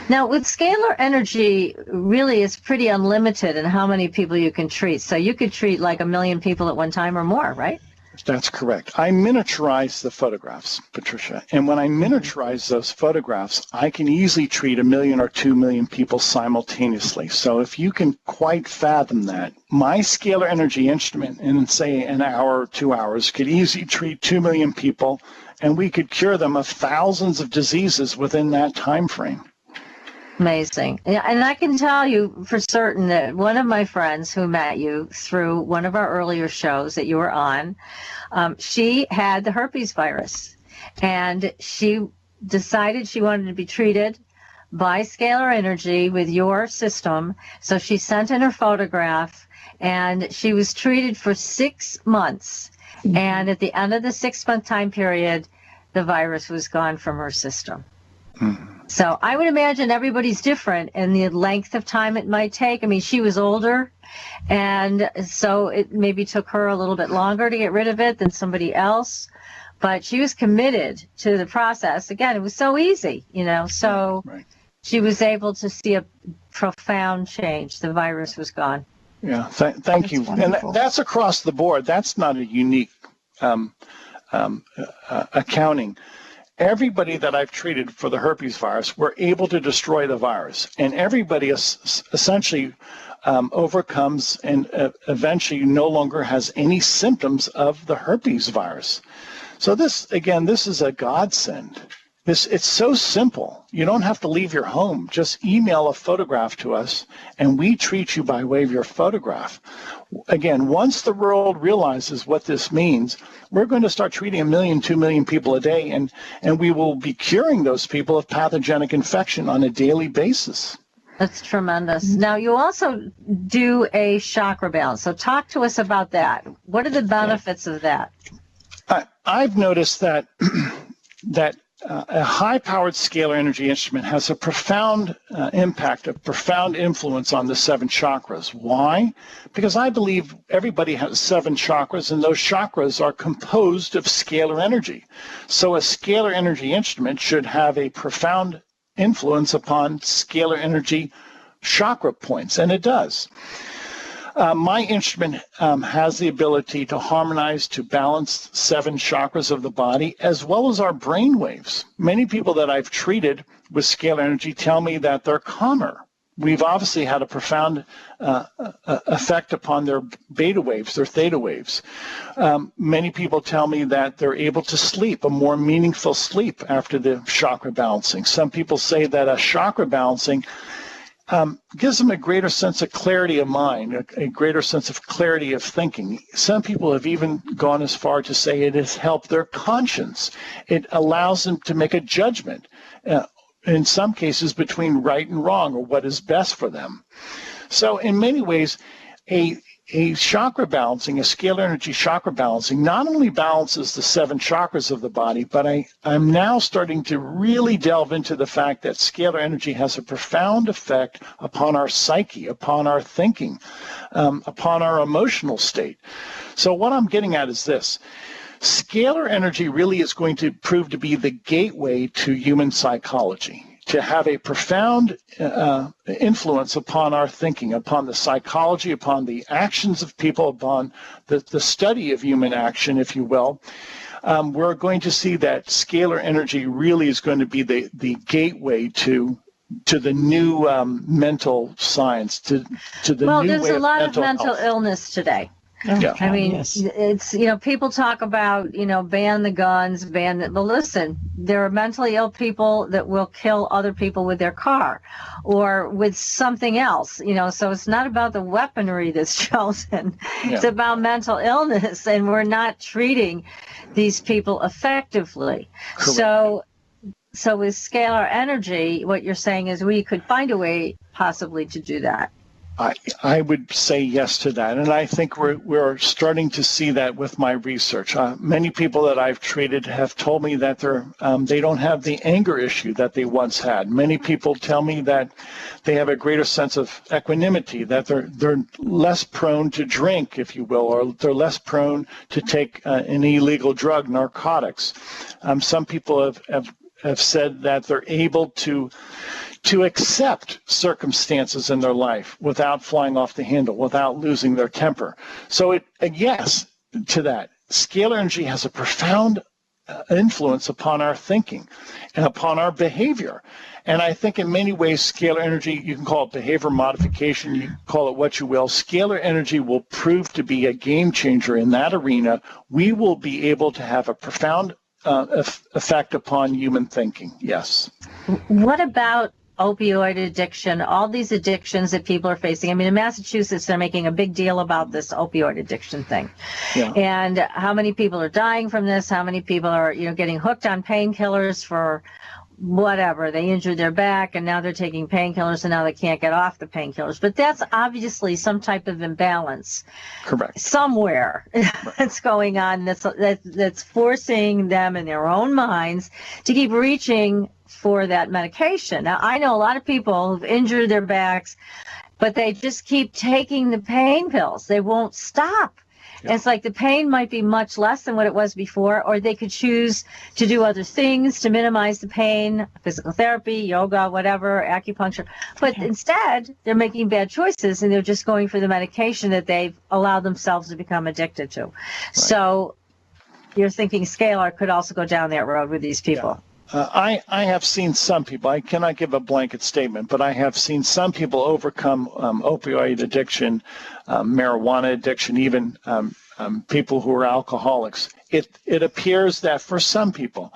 [SPEAKER 2] Now, with scalar energy, really is pretty unlimited in how many people you can treat. So you could treat like 1 million people at one time or more, right?
[SPEAKER 4] That's correct. I miniaturize the photographs, Patricia. And when I miniaturize those photographs, I can easily treat 1 million or 2 million people simultaneously. So if you can quite fathom that, my scalar energy instrument in, say, an hour or 2 hours could easily treat 2 million people, and we could cure them of thousands of diseases within that time frame.
[SPEAKER 2] Amazing. And I can tell you for certain that one of my friends who met you through one of our earlier shows that you were on, she had the herpes virus, and she decided she wanted to be treated by scalar energy with your system. So she sent in her photograph, and she was treated for 6 months. And at the end of the 6-month time period, the virus was gone from her system. So I would imagine everybody's different in the length of time it might take. I mean, she was older, and so it maybe took her a little bit longer to get rid of it than somebody else. But she was committed to the process. Again, it was so easy, so she was able to see a profound change. The virus was gone.
[SPEAKER 4] Yeah, thank you.
[SPEAKER 3] Wonderful.
[SPEAKER 4] And that's across the board. That's not a unique accounting. Everybody that I've treated for the herpes virus were able to destroy the virus, and everybody essentially overcomes and eventually no longer has any symptoms of the herpes virus. So this is a godsend. It's so simple. You don't have to leave your home. Just email a photograph to us, and we treat you by way of your photograph. Again, once the world realizes what this means, we're going to start treating 1 million, 2 million people a day, and we will be curing those people of pathogenic infection on a daily basis.
[SPEAKER 2] That's tremendous. Now, you also do a chakra balance. So talk to us about that. What are the benefits of that?
[SPEAKER 4] I've noticed that a high-powered scalar energy instrument has a profound impact, a profound influence on the 7 chakras. Why? Because I believe everybody has 7 chakras, and those chakras are composed of scalar energy. So a scalar energy instrument should have a profound influence upon scalar energy chakra points, and it does. My instrument has the ability to harmonize, to balance 7 chakras of the body, as well as our brain waves. Many people that I've treated with scalar energy tell me that they're calmer. We've obviously had a profound effect upon their beta waves, their theta waves. Many people tell me that they're able to sleep, a more meaningful sleep after the chakra balancing. Some people say that a chakra balancing gives them a greater sense of clarity of mind, a greater sense of clarity of thinking. Some people have even gone as far to say it has helped their conscience. It allows them to make a judgment in some cases, between right and wrong, or what is best for them. So in many ways, a chakra balancing, a scalar energy chakra balancing, not only balances the 7 chakras of the body, but I'm now starting to really delve into the fact that scalar energy has a profound effect upon our psyche, upon our thinking, upon our emotional state. So what I'm getting at is this. Scalar energy really is going to prove to be the gateway to human psychology, to have a profound influence upon our thinking, upon the psychology, upon the actions of people, upon the study of human action, if you will. We're going to see that scalar energy really is going to be the gateway to the new mental science, to the new way of mental health. Well,
[SPEAKER 2] there's a lot of mental illness today.
[SPEAKER 4] Yeah.
[SPEAKER 2] I mean, it's, people talk about, ban the guns, well, listen, there are mentally ill people that will kill other people with their car or with something else, so it's not about the weaponry that's chosen. Yeah. It's about mental illness, and we're not treating these people effectively. Correct. So with scalar energy, what you're saying is we could find a way possibly to do that.
[SPEAKER 4] I would say yes to that, and I think we're starting to see that with my research. Many people that I've treated have told me that they don't have the anger issue that they once had. Many people tell me that they have a greater sense of equanimity, that they're less prone to drink, if you will, or they're less prone to take an illegal drug, narcotics. Some people have said that they're able to accept circumstances in their life without flying off the handle, without losing their temper. So yes to that. Scalar energy has a profound influence upon our thinking and upon our behavior. And I think in many ways, scalar energy, you can call it behavior modification, you can call it what you will. Scalar energy will prove to be a game changer in that arena. We will be able to have a profound effect upon human thinking, yes.
[SPEAKER 2] What about opioid addiction, all these addictions that people are facing? I mean, in Massachusetts, they're making a big deal about this opioid addiction thing. Yeah. And how many people are dying from this? How many people are, getting hooked on painkillers for whatever? They injured their back, and now they're taking painkillers, and now they can't get off the painkillers. But that's obviously some type of imbalance.
[SPEAKER 4] Correct.
[SPEAKER 2] Somewhere that's going on that's forcing them in their own minds to keep reaching for that medication. Now, I know a lot of people who've injured their backs, but they just keep taking the pain pills. They won't stop. Yeah. It's like the pain might be much less than what it was before, or they could choose to do other things to minimize the pain, physical therapy, yoga, whatever, acupuncture. But instead, they're making bad choices, and they're just going for the medication that they've allowed themselves to become addicted to. Right. So you're thinking scalar could also go down that road with these people. Yeah.
[SPEAKER 4] I have seen some people, I cannot give a blanket statement, but I have seen some people overcome opioid addiction, marijuana addiction, even people who are alcoholics. It appears that for some people,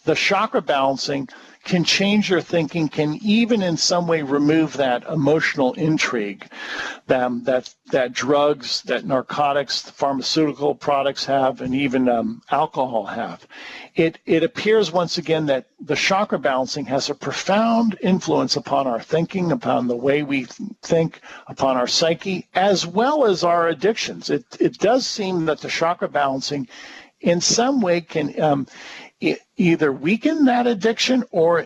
[SPEAKER 4] the chakra balancing can change your thinking, can even in some way remove that emotional intrigue that drugs, that narcotics, pharmaceutical products have, and even alcohol have. It appears once again that the chakra balancing has a profound influence upon our thinking, upon the way we think, upon our psyche, as well as our addictions. It does seem that the chakra balancing in some way can either weaken that addiction or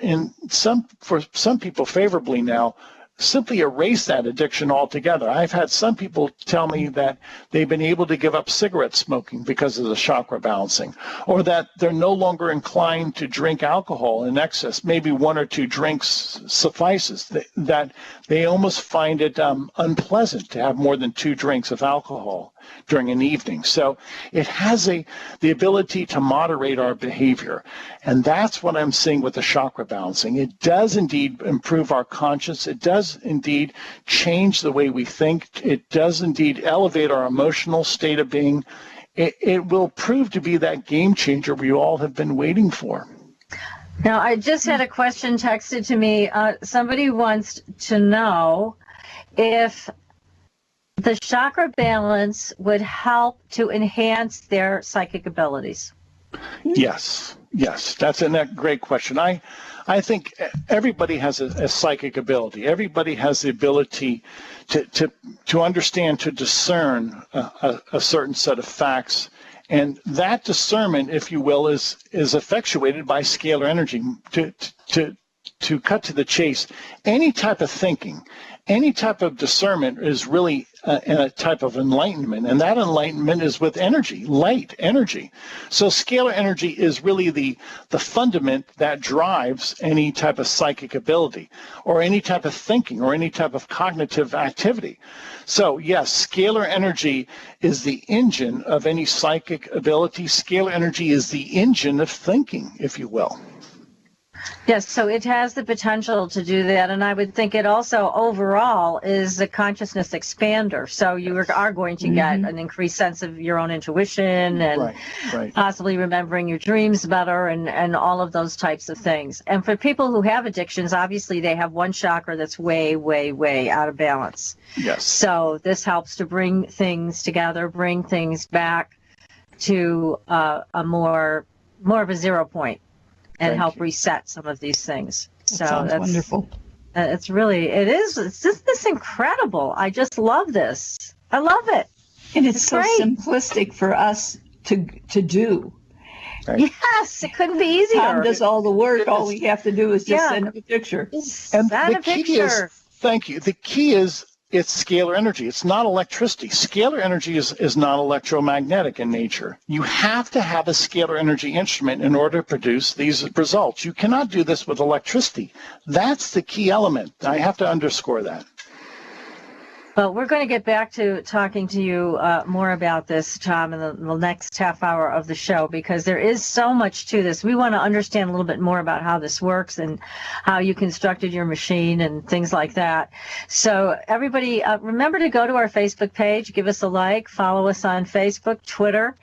[SPEAKER 4] for some people favorably now, simply erase that addiction altogether. I've had some people tell me that they've been able to give up cigarette smoking because of the chakra balancing, or that they're no longer inclined to drink alcohol in excess. Maybe 1 or 2 drinks suffices. That they almost find it unpleasant to have more than 2 drinks of alcohol during an evening. So it has the ability to moderate our behavior. And that's what I'm seeing with the chakra balancing. It does indeed improve our conscience. It does indeed change the way we think. It does indeed elevate our emotional state of being. It will prove to be that game changer we all have been waiting for.
[SPEAKER 2] Now, I just had a question texted to me. Somebody wants to know if the chakra balance would help to enhance their psychic abilities.
[SPEAKER 4] Yes, that's a great question. I I think everybody has a psychic ability. Everybody has the ability to understand, to discern a certain set of facts. And that discernment, if you will, is effectuated by scalar energy. To cut to the chase, any type of thinking, any type of discernment is really a type of enlightenment, and that enlightenment is with energy, light energy. So scalar energy is really the fundament that drives any type of psychic ability or any type of thinking or any type of cognitive activity. So yes, scalar energy is the engine of any psychic ability. Scalar energy is the engine of thinking, if you will.
[SPEAKER 2] Yes, so it has the potential to do that, and I would think it also overall is a consciousness expander. So you are going to get an increased sense of your own intuition and possibly remembering your dreams better and all of those types of things. And for people who have addictions, obviously they have one chakra that's way, way, way out of balance.
[SPEAKER 4] Yes.
[SPEAKER 2] So this helps to bring things together, bring things back to a more of a 0 point. And help reset some of these things. So
[SPEAKER 3] that's wonderful.
[SPEAKER 2] It's just this incredible. I just love this. I love it.
[SPEAKER 3] And it's so
[SPEAKER 2] great.
[SPEAKER 3] Simplistic for us to do.
[SPEAKER 4] Right.
[SPEAKER 2] Yes, it couldn't be easier.
[SPEAKER 3] Tom does all the work. All we have to do is just send him a picture.
[SPEAKER 4] And the key is, thank you. The key is it's scalar energy. It's not electricity. Scalar energy is not electromagnetic in nature. You have to have a scalar energy instrument in order to produce these results. You cannot do this with electricity. That's the key element. I have to underscore that.
[SPEAKER 2] Well, we're going to get back to talking to you more about this, Tom, in the next half hour of the show, because there is so much to this. We want to understand a little bit more about how this works and how you constructed your machine and things like that. So everybody, remember to go to our Facebook page, give us a like, follow us on Facebook, Twitter.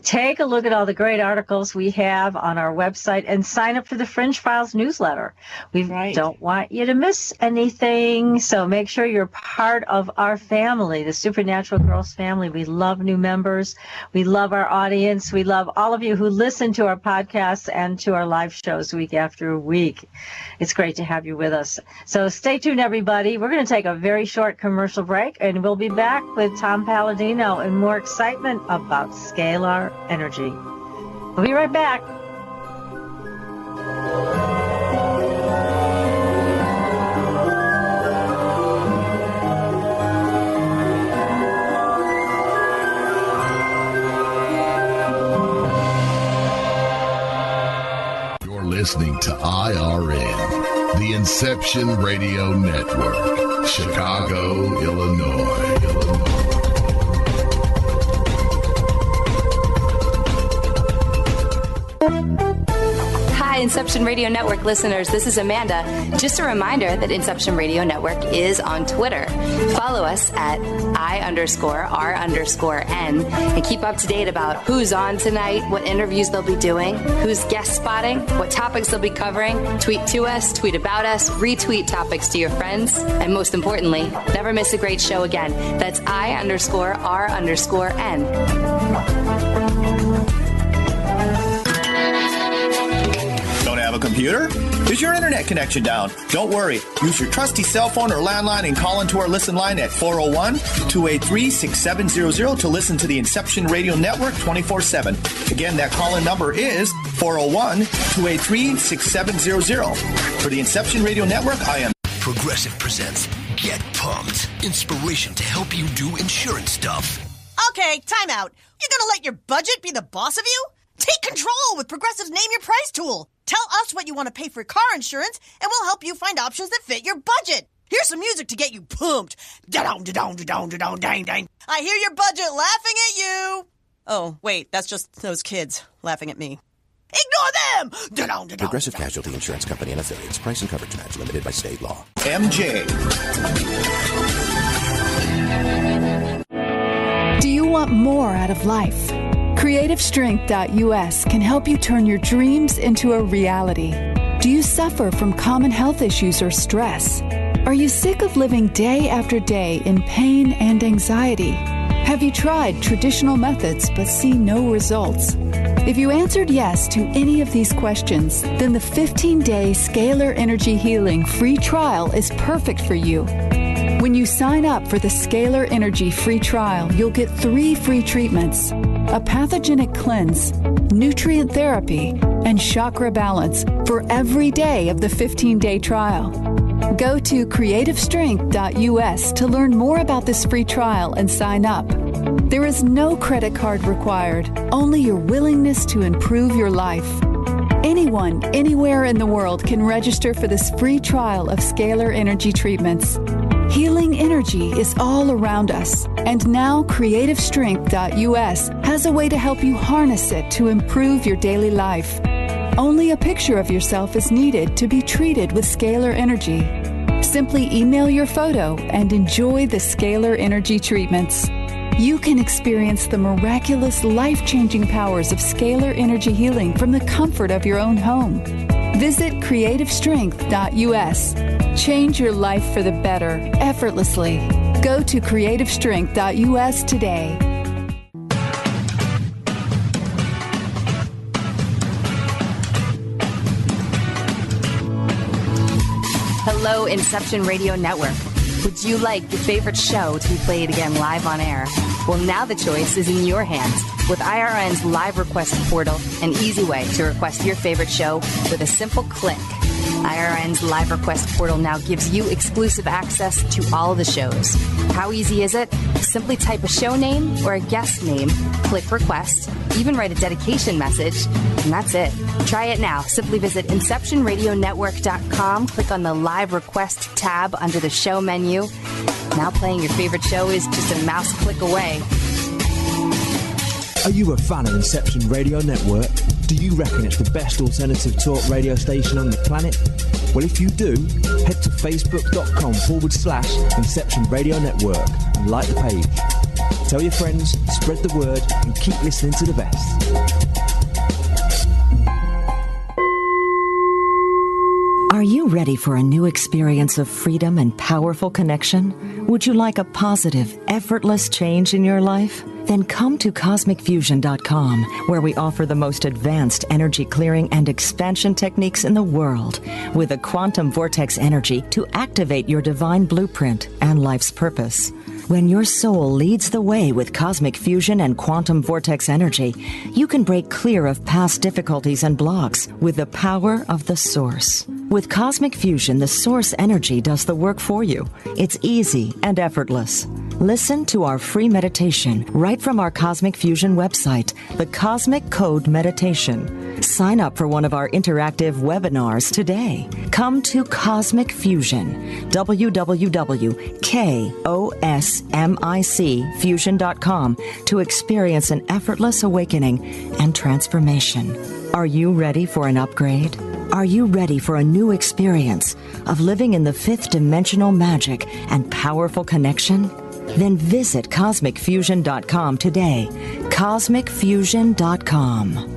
[SPEAKER 2] Take a look at all the great articles we have on our website and sign up for the Fringe Files newsletter. We don't want you to miss anything, so make sure you're part of our family, the Supernatural Girls family. We love new members. We love our audience. We love all of you who listen to our podcasts and to our live shows week after week. It's great to have you with us. So stay tuned, everybody. We're going to take a very short commercial break, and we'll be back with Tom Paladino and more excitement about scalar energy. We'll be right back.
[SPEAKER 5] You're listening to IRN, the Inception Radio Network, Chicago, Illinois.
[SPEAKER 6] Hi, Inception Radio Network listeners. This is Amanda. Just a reminder that Inception Radio Network is on Twitter. Follow us at I_R_N and keep up to date about who's on tonight, what interviews they'll be doing, who's guest spotting, what topics they'll be covering. Tweet to us, tweet about us, retweet topics to your friends, and most importantly, never miss a great show again. That's I_R_N.
[SPEAKER 13] Have a computer? Is your internet connection down? Don't worry. Use your trusty cell phone or landline and call into our listen line at 401-283-6700 to listen to the Inception Radio Network 24/7. Again, that call-in number is 401-283-6700. For the Inception Radio Network, I am
[SPEAKER 8] Progressive presents Get Pumped. Inspiration to help you do insurance stuff.
[SPEAKER 9] Okay, time out. You're gonna let your budget be the boss of you? Take control with Progressive's Name Your Price tool. Tell us what you want to pay for car insurance, and we'll help you find options that fit your budget. Here's some music to get you pumped. Da-dong, da-dong, da-dong, da-dong, dang, dang. I hear your budget laughing at you. Oh, wait, that's just those kids laughing at me. Ignore them! Da-dong, da-dong,
[SPEAKER 10] Progressive Casualty Insurance Company and Affiliates. Price and coverage match limited by state law.
[SPEAKER 13] MJ.
[SPEAKER 7] Do you want more out of life? CreativeStrength.us can help you turn your dreams into a reality. Do you suffer from common health issues or stress? Are you sick of living day after day in pain and anxiety? Have you tried traditional methods but see no results? If you answered yes to any of these questions, then the 15-day Scalar Energy Healing free trial is perfect for you. When you sign up for the Scalar Energy free trial, you'll get 3 free treatments: a pathogenic cleanse, nutrient therapy, and chakra balance for every day of the 15-day trial. Go to creativestrength.us to learn more about this free trial and sign up. There is no credit card required, only your willingness to improve your life. Anyone, anywhere in the world can register for this free trial of Scalar Energy treatments. Healing energy is all around us, and now creativestrength.us has a way to help you harness it to improve your daily life. Only a picture of yourself is needed to be treated with Scalar Energy. Simply email your photo and enjoy the Scalar Energy treatments. You can experience the miraculous, life-changing powers of Scalar Energy Healing from the comfort of your own home. Visit creativestrength.us. Change your life for the better, effortlessly. Go to creativestrength.us today.
[SPEAKER 6] Hello, Inception Radio Network. Would you like your favorite show to be played again live on air? Well, now the choice is in your hands with IRN's live request portal, an easy way to request your favorite show with a simple click. IRN's live request portal now gives you exclusive access to all the shows. How easy is it? Simply type a show name or a guest name, click request, even write a dedication message, and that's it. Try it now. Simply visit InceptionRadioNetwork.com, click on the live request tab under the show menu. Now playing your favorite show is just a mouse click away.
[SPEAKER 11] Are you a fan of Inception Radio Network? Do you reckon it's the best alternative talk radio station on the planet? Well, if you do, head to facebook.com/Inception Radio Network and like the page. Tell your friends, spread the word, and keep listening to the best.
[SPEAKER 14] Are you ready for a new experience of freedom and powerful connection? Would you like a positive, effortless change in your life? Then come to CosmicFusion.com, where we offer the most advanced energy clearing and expansion techniques in the world, with a quantum vortex energy to activate your divine blueprint and life's purpose. When your soul leads the way with cosmic fusion and quantum vortex energy, you can break clear of past difficulties and blocks with the power of the source. With cosmic fusion, the source energy does the work for you. It's easy and effortless. Listen to our free meditation right from our Cosmic Fusion website, the Cosmic Code Meditation. Sign up for one of our interactive webinars today. Come to Cosmic Fusion, www.KOSMICfusion.com, to experience an effortless awakening and transformation. Are you ready for an upgrade? Are you ready for a new experience of living in the fifth dimensional magic and powerful connection? Then visit CosmicFusion.com today. CosmicFusion.com.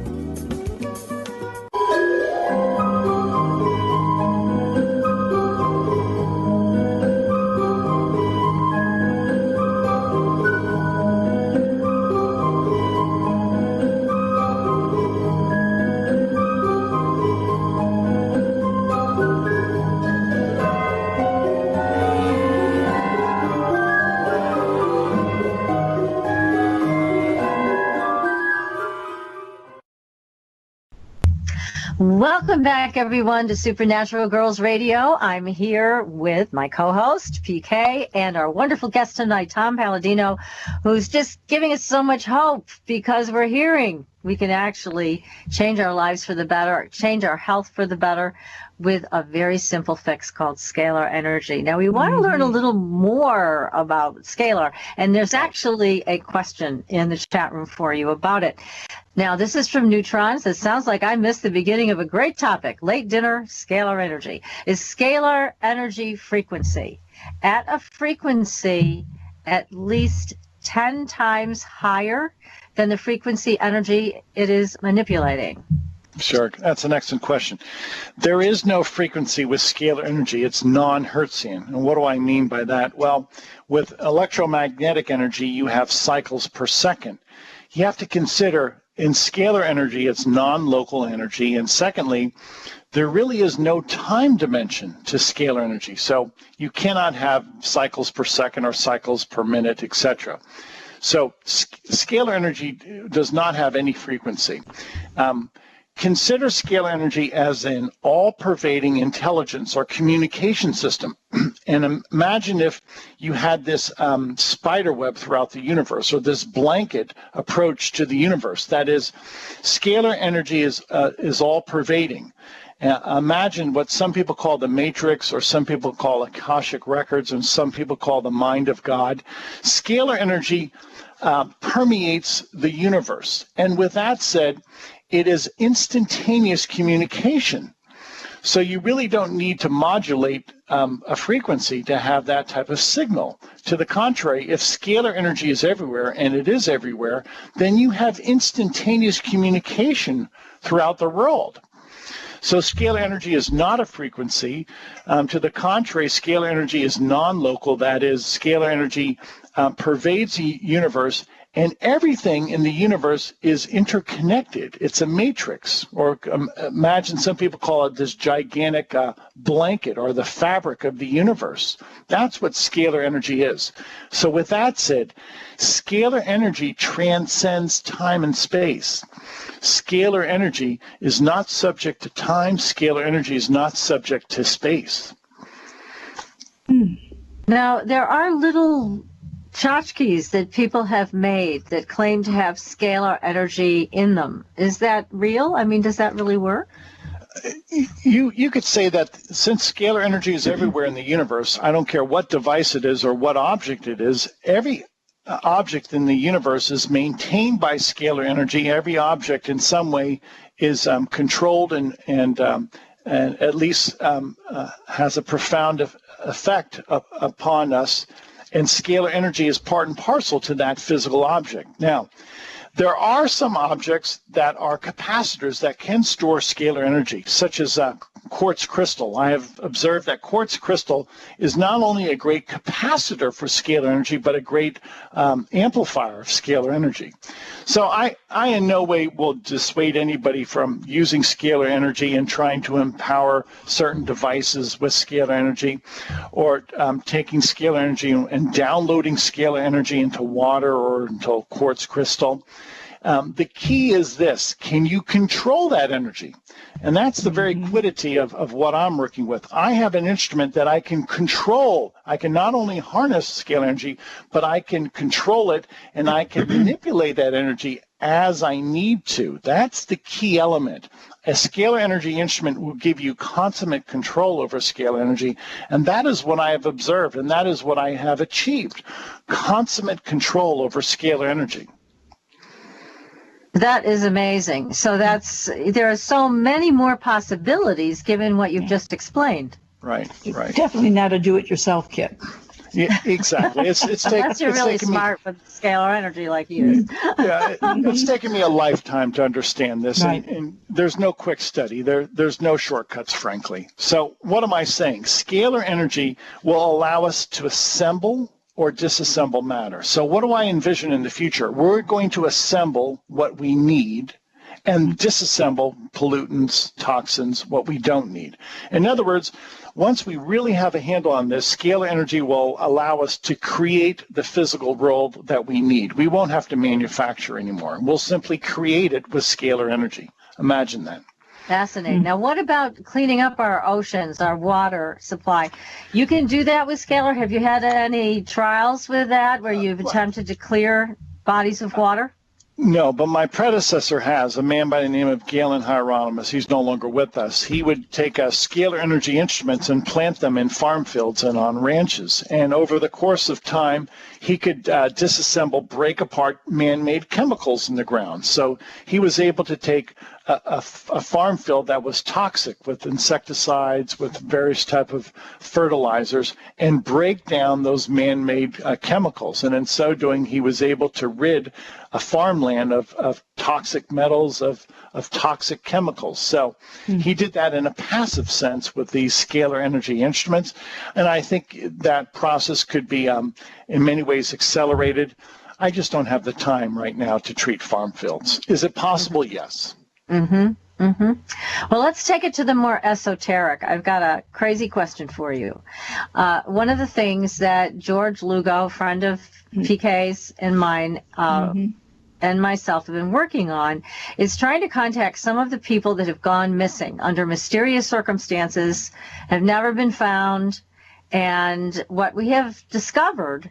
[SPEAKER 2] Welcome back, everyone, to Supernatural Girls Radio. I'm here with my co-host, PK, and our wonderful guest tonight, Tom Paladino, who's just giving us so much hope because we're hearing we can actually change our lives for the better, change our health for the better with a very simple fix called Scalar Energy. Now, we want to learn a little more about Scalar, and there's actually a question in the chat room for you about it. Now, this is from Neutrons. It sounds like I missed the beginning of a great topic. Late dinner, Scalar Energy. Is Scalar Energy frequency at a frequency at least 10 times higher than the frequency energy it is manipulating?
[SPEAKER 4] Sure, that's an excellent question. There is no frequency with scalar energy. It's non-Hertzian. And what do I mean by that? Well, with electromagnetic energy, you have cycles per second. You have to consider in scalar energy, it's non-local energy. And secondly, there really is no time dimension to scalar energy. So you cannot have cycles per second or cycles per minute, etc. So scalar energy does not have any frequency. Consider scalar energy as an all-pervading intelligence or communication system. And imagine if you had this spider web throughout the universe, or this blanket approach to the universe. That is, scalar energy is all-pervading. Imagine what some people call the matrix, or some people call Akashic records, and some people call the mind of God. Scalar energy permeates the universe. And with that said, it is instantaneous communication. So you really don't need to modulate a frequency to have that type of signal. To the contrary, if scalar energy is everywhere, and it is everywhere, then you have instantaneous communication throughout the world. So scalar energy is not a frequency. To the contrary, scalar energy is non-local. That is, scalar energy pervades the universe, and everything in the universe is interconnected. It's a matrix, or imagine some people call it this gigantic blanket, or the fabric of the universe. That's what scalar energy is. So with that said, scalar energy transcends time and space. Scalar energy is not subject to time. Scalar energy is not subject to space.
[SPEAKER 2] Now, there are little tchotchkes that people have made that claim to have scalar energy in them. Is that real? I mean, does that really work?
[SPEAKER 4] You could say that since scalar energy is everywhere in the universe, I don't care what device it is or what object it is, every object in the universe is maintained by scalar energy. Every object in some way is controlled and at least has a profound effect upon us. And scalar energy is part and parcel to that physical object. Now, there are some objects that are capacitors that can store scalar energy, such as quartz crystal. I have observed that quartz crystal is not only a great capacitor for scalar energy, but a great amplifier of scalar energy. So I in no way will dissuade anybody from using scalar energy and trying to empower certain devices with scalar energy, or taking scalar energy and downloading scalar energy into water or into quartz crystal. The key is this: can you control that energy? And that's the very quiddity of what I'm working with. I have an instrument that I can control. I can not only harness scalar energy, but I can control it, and I can manipulate that energy as I need to. That's the key element. A scalar energy instrument will give you consummate control over scalar energy, and that is what I have observed, and that is what I have achieved: consummate control over scalar energy.
[SPEAKER 2] That is amazing. So there are so many more possibilities given what you've just explained.
[SPEAKER 4] Right.
[SPEAKER 3] Definitely not a do-it-yourself kit.
[SPEAKER 4] Yeah, exactly.
[SPEAKER 2] Unless you're really smart with scalar energy like you.
[SPEAKER 4] It's taken me a lifetime to understand this,
[SPEAKER 3] Right.
[SPEAKER 4] and there's no quick study. There's no shortcuts, frankly. So what am I saying? Scalar energy will allow us to assemble or disassemble matter. So what do I envision in the future? We're going to assemble what we need and disassemble pollutants, toxins, what we don't need. In other words, once we really have a handle on this, scalar energy will allow us to create the physical world that we need. We won't have to manufacture anymore. We'll simply create it with scalar energy. Imagine that.
[SPEAKER 2] Fascinating. Now, what about cleaning up our oceans, our water supply? You can do that with scalar. Have you had any trials with that where you've attempted to clear bodies of water?
[SPEAKER 4] No, but my predecessor has, a man by the name of Galen Hieronymus. He's no longer with us. He would take scalar energy instruments and plant them in farm fields and on ranches. And over the course of time, he could disassemble, break apart man-made chemicals in the ground. So he was able to take a farm field that was toxic with insecticides, with various type of fertilizers, and break down those man-made chemicals. And in so doing, he was able to rid a farmland of toxic metals, of toxic chemicals. So he did that in a passive sense with these scalar energy instruments. And I think that process could be in many ways accelerated. I just don't have the time right now to treat farm fields. Is it possible? Yes.
[SPEAKER 2] Well, let's take it to the more esoteric. I've got a crazy question for you. One of the things that George Lugo, friend of PK's and mine, and myself have been working on is trying to contact some of the people that have gone missing under mysterious circumstances, have never been found. And what we have discovered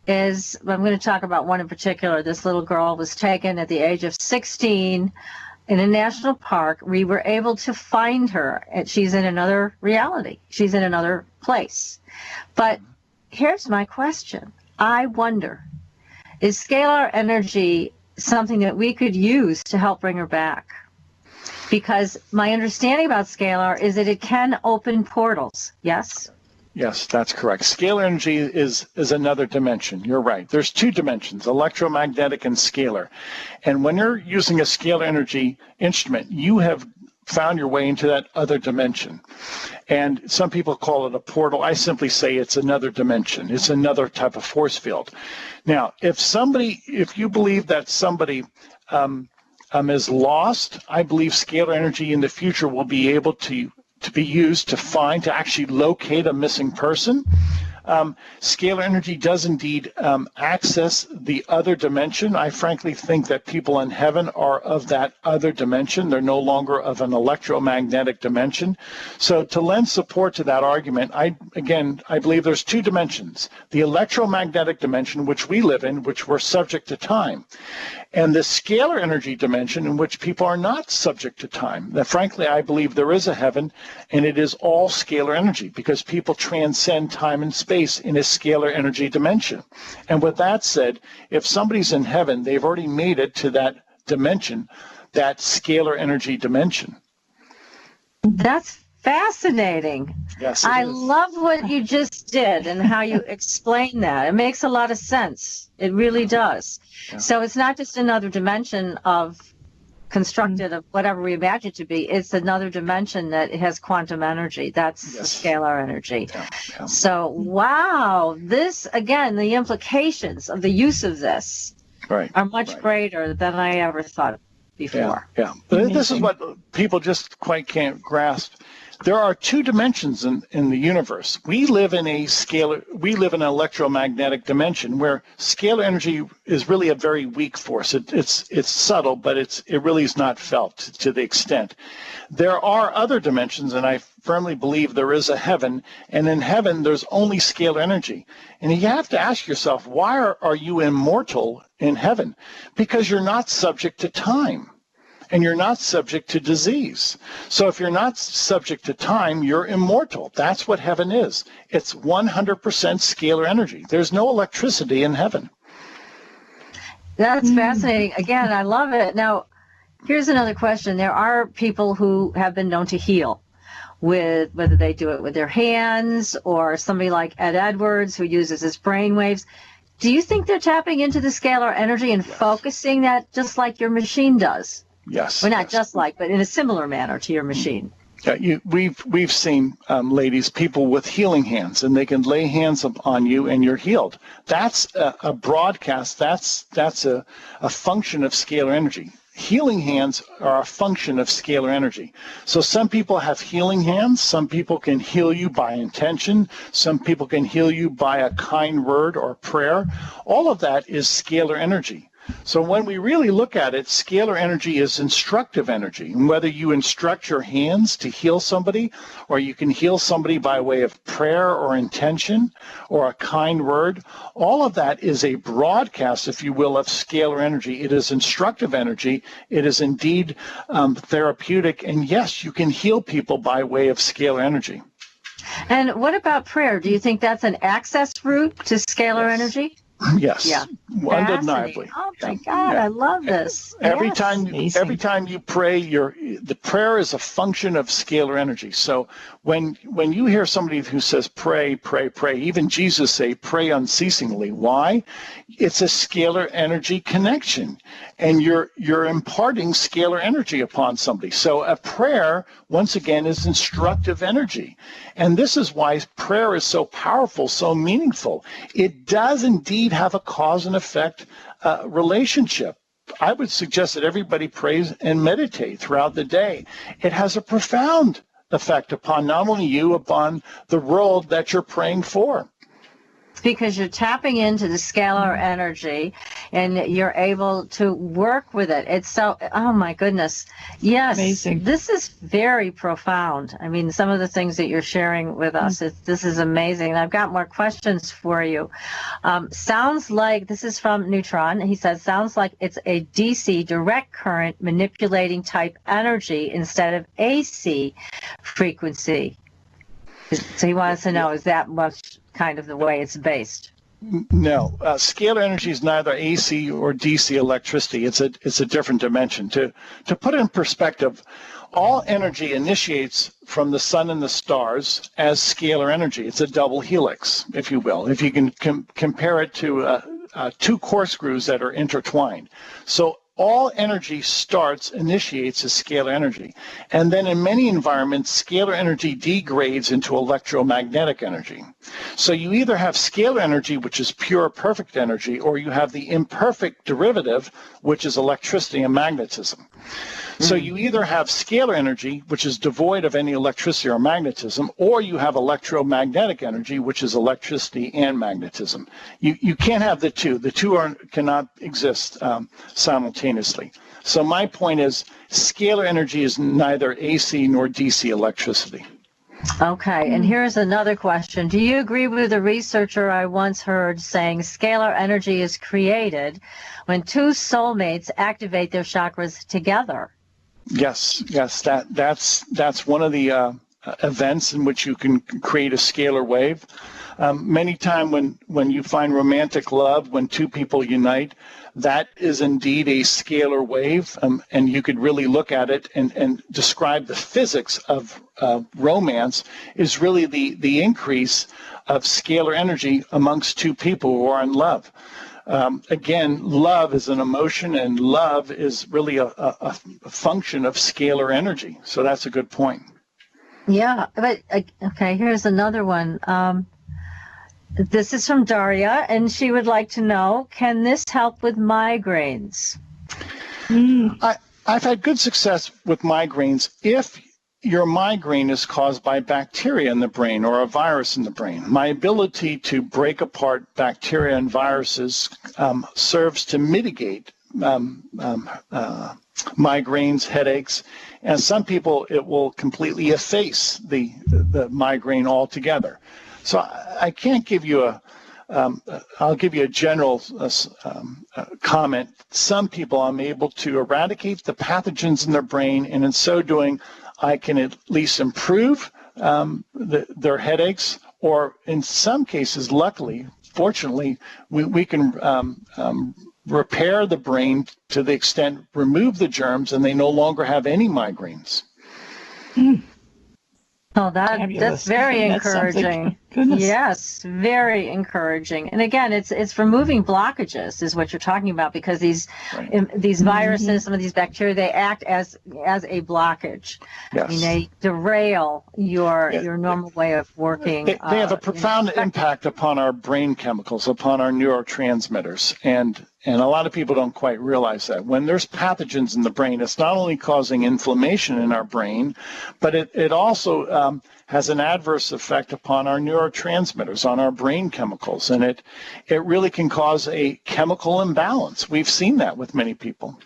[SPEAKER 2] is, I'm going to talk about one in particular. This little girl was taken at the age of 16 in a national park. We were able to find her, and she's in another reality. She's in another place. But here's my question. I wonder, is scalar energy something that we could use to help bring her back? Because my understanding about scalar is that it can open portals. Yes?
[SPEAKER 4] Yes, that's correct. Scalar energy is another dimension. You're right. There's two dimensions, electromagnetic and scalar. And when you're using a scalar energy instrument, you have found your way into that other dimension. And some people call it a portal. I simply say it's another dimension. It's another type of force field. Now, if you believe that somebody is lost, I believe scalar energy in the future will be able to be used to actually locate a missing person. Scalar energy does indeed access the other dimension. I frankly think that people in heaven are of that other dimension. They're no longer of an electromagnetic dimension. So to lend support to that argument, I believe there's two dimensions. The electromagnetic dimension, which we live in, which we're subject to time, and the scalar energy dimension in which people are not subject to time. That frankly, I believe there is a heaven, and it is all scalar energy because people transcend time and space in a scalar energy dimension. And with that said, if somebody's in heaven, they've already made it to that dimension, that scalar energy dimension.
[SPEAKER 2] That's fascinating.
[SPEAKER 4] Yes,
[SPEAKER 2] I love what you just did and how you explain that. It makes a lot of sense. It really does. Yeah. So it's not just another dimension of constructed of whatever we imagine it to be. It's another dimension that has quantum energy. That's the scalar energy. Yeah. So, wow. This, again, the implications of the use of this are much greater than I ever thought before.
[SPEAKER 4] Yeah. But this is what people just quite can't grasp. There are two dimensions in the universe. We live in an electromagnetic dimension where scalar energy is really a very weak force. It's subtle, but it really is not felt to the extent. There are other dimensions, and I firmly believe there is a heaven, and in heaven there's only scalar energy. And you have to ask yourself, why are you immortal in heaven? Because you're not subject to time. And you're not subject to disease. So if you're not subject to time, you're immortal. That's what heaven is. It's 100% scalar energy. There's no electricity in heaven.
[SPEAKER 2] That's fascinating. Again, I love it. Now, here's another question. There are people who have been known to heal, with whether they do it with their hands or somebody like Ed Edwards who uses his brain waves. Do you think they're tapping into the scalar energy and focusing that just like your machine does?
[SPEAKER 4] Yes.
[SPEAKER 2] Well, not just like, but in a similar manner to your machine.
[SPEAKER 4] Yeah, we've seen, ladies, people with healing hands, and they can lay hands on you and you're healed. That's a broadcast. That's a function of scalar energy. Healing hands are a function of scalar energy. So some people have healing hands. Some people can heal you by intention. Some people can heal you by a kind word or prayer. All of that is scalar energy. So when we really look at it, scalar energy is instructive energy. And whether you instruct your hands to heal somebody, or you can heal somebody by way of prayer or intention or a kind word, all of that is a broadcast, if you will, of scalar energy. It is instructive energy. It is indeed therapeutic. And yes, you can heal people by way of scalar energy.
[SPEAKER 2] And what about prayer? Do you think that's an access route to scalar energy?
[SPEAKER 4] Yes, yeah. Undeniably.
[SPEAKER 2] Oh my God, I love this.
[SPEAKER 4] Every time you pray, the prayer is a function of scalar energy. So when you hear somebody who says pray, pray, pray, even Jesus say pray unceasingly. Why? It's a scalar energy connection, and you're imparting scalar energy upon somebody. So a prayer, once again, is instructive energy, and this is why prayer is so powerful, so meaningful. It does indeed indeed have a cause and effect relationship. I would suggest that everybody prays and meditate throughout the day. It has a profound effect upon not only you, upon the world that you're praying for.
[SPEAKER 2] Because you're tapping into the scalar energy and you're able to work with it. It's so, oh my goodness. Yes, amazing. This is very profound. I mean, some of the things that you're sharing with us, this is amazing. And I've got more questions for you. Sounds like, this is from Neutron. He says, sounds like it's a DC, direct current, manipulating type energy instead of AC frequency. So he wants to know, is that much kind of the way it's based?
[SPEAKER 4] No, scalar energy is neither AC or DC electricity. It's a different dimension. To put it in perspective, all energy initiates from the sun and the stars as scalar energy. It's a double helix, if you will, if you can compare it to two corkscrews that are intertwined. So all energy initiates as scalar energy. And then in many environments, scalar energy degrades into electromagnetic energy. So you either have scalar energy, which is pure perfect energy, or you have the imperfect derivative, which is electricity and magnetism. So you either have scalar energy, which is devoid of any electricity or magnetism, or you have electromagnetic energy, which is electricity and magnetism. You can't have the two. The two cannot exist simultaneously. So my point is, scalar energy is neither AC nor DC electricity.
[SPEAKER 2] Okay, and here's another question. Do you agree with a researcher I once heard saying scalar energy is created when two soulmates activate their chakras together?
[SPEAKER 4] Yes, that's one of the events in which you can create a scalar wave. Many times when you find romantic love, when two people unite, that is indeed a scalar wave, and you could really look at it and describe the physics of romance is really the increase of scalar energy amongst two people who are in love. Again, love is an emotion, and love is really a function of scalar energy. So that's a good point.
[SPEAKER 2] Yeah, but okay, here's another one. This is from Daria, and she would like to know, can this help with migraines?
[SPEAKER 4] I've had good success with migraines if your migraine is caused by bacteria in the brain or a virus in the brain. My ability to break apart bacteria and viruses serves to mitigate migraines, headaches, and some people it will completely efface the migraine altogether. So I can't give you I'll give you a general comment. Some people I'm able to eradicate the pathogens in their brain, and in so doing, I can at least improve their headaches, or in some cases, luckily, fortunately, we can repair the brain to the extent, remove the germs, and they no longer have any migraines.
[SPEAKER 2] Oh, that's very encouraging. Yes, very encouraging. And again, it's removing blockages is what you're talking about, because these viruses, some of these bacteria, they act as a blockage.
[SPEAKER 4] Yes.
[SPEAKER 2] I mean, they derail your normal way of working.
[SPEAKER 4] They have a profound impact upon our brain chemicals, upon our neurotransmitters, and a lot of people don't quite realize that. When there's pathogens in the brain, it's not only causing inflammation in our brain, but it also has an adverse effect upon our neurotransmitters, on our brain chemicals, and it really can cause a chemical imbalance. We've seen that with many people.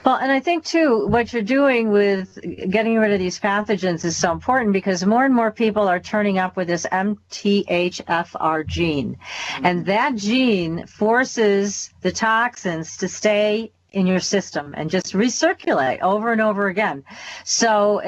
[SPEAKER 2] Well, and I think, too, what you're doing with getting rid of these pathogens is so important, because more and more people are turning up with this MTHFR gene. And that gene forces the toxins to stay in your system and just recirculate over and over again. So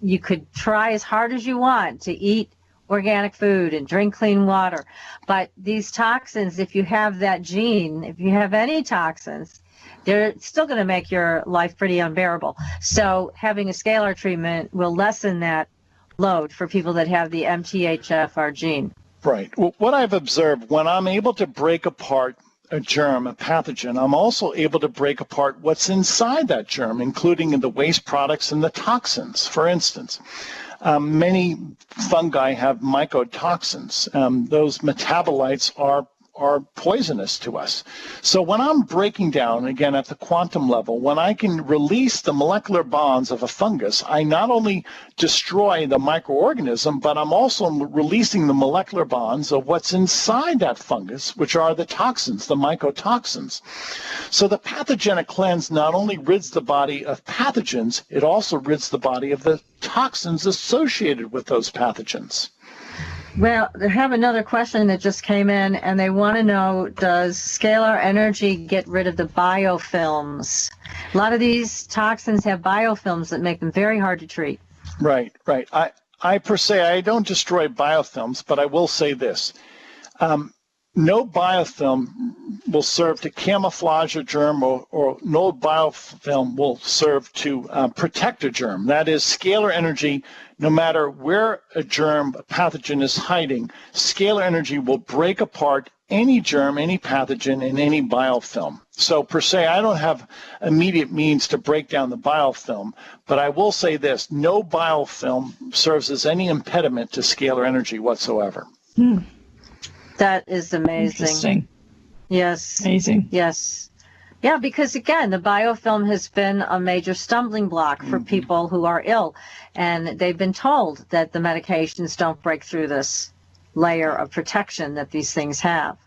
[SPEAKER 2] you could try as hard as you want to eat organic food and drink clean water. But these toxins, if you have that gene, if you have any toxins, they're still going to make your life pretty unbearable. So having a scalar treatment will lessen that load for people that have the MTHFR gene.
[SPEAKER 4] Right. Well, what I've observed, when I'm able to break apart a germ, a pathogen, I'm also able to break apart what's inside that germ, including the waste products and the toxins. For instance, many fungi have mycotoxins. Those metabolites are are poisonous to us. So when I'm breaking down, again, at the quantum level, when I can release the molecular bonds of a fungus, I not only destroy the microorganism, but I'm also releasing the molecular bonds of what's inside that fungus, which are the toxins, the mycotoxins. So the pathogenic cleanse not only rids the body of pathogens, it also rids the body of the toxins associated with those pathogens.
[SPEAKER 2] Well, they have another question that just came in, and they want to know, does Scalar Energy get rid of the biofilms? A lot of these toxins have biofilms that make them very hard to treat.
[SPEAKER 4] Right. I per se, I don't destroy biofilms, but I will say this. No biofilm will serve to camouflage a germ, or no biofilm will serve to protect a germ. That is, scalar energy, no matter where a germ, a pathogen is hiding, scalar energy will break apart any germ, any pathogen, and any biofilm. So per se, I don't have immediate means to break down the biofilm, but I will say this, no biofilm serves as any impediment to scalar energy whatsoever.
[SPEAKER 2] That is amazing.
[SPEAKER 3] Interesting.
[SPEAKER 2] Yes.
[SPEAKER 3] Amazing.
[SPEAKER 2] Yes. Yeah, because again, the biofilm has been a major stumbling block for people who are ill, and they've been told that the medications don't break through this layer of protection that these things have.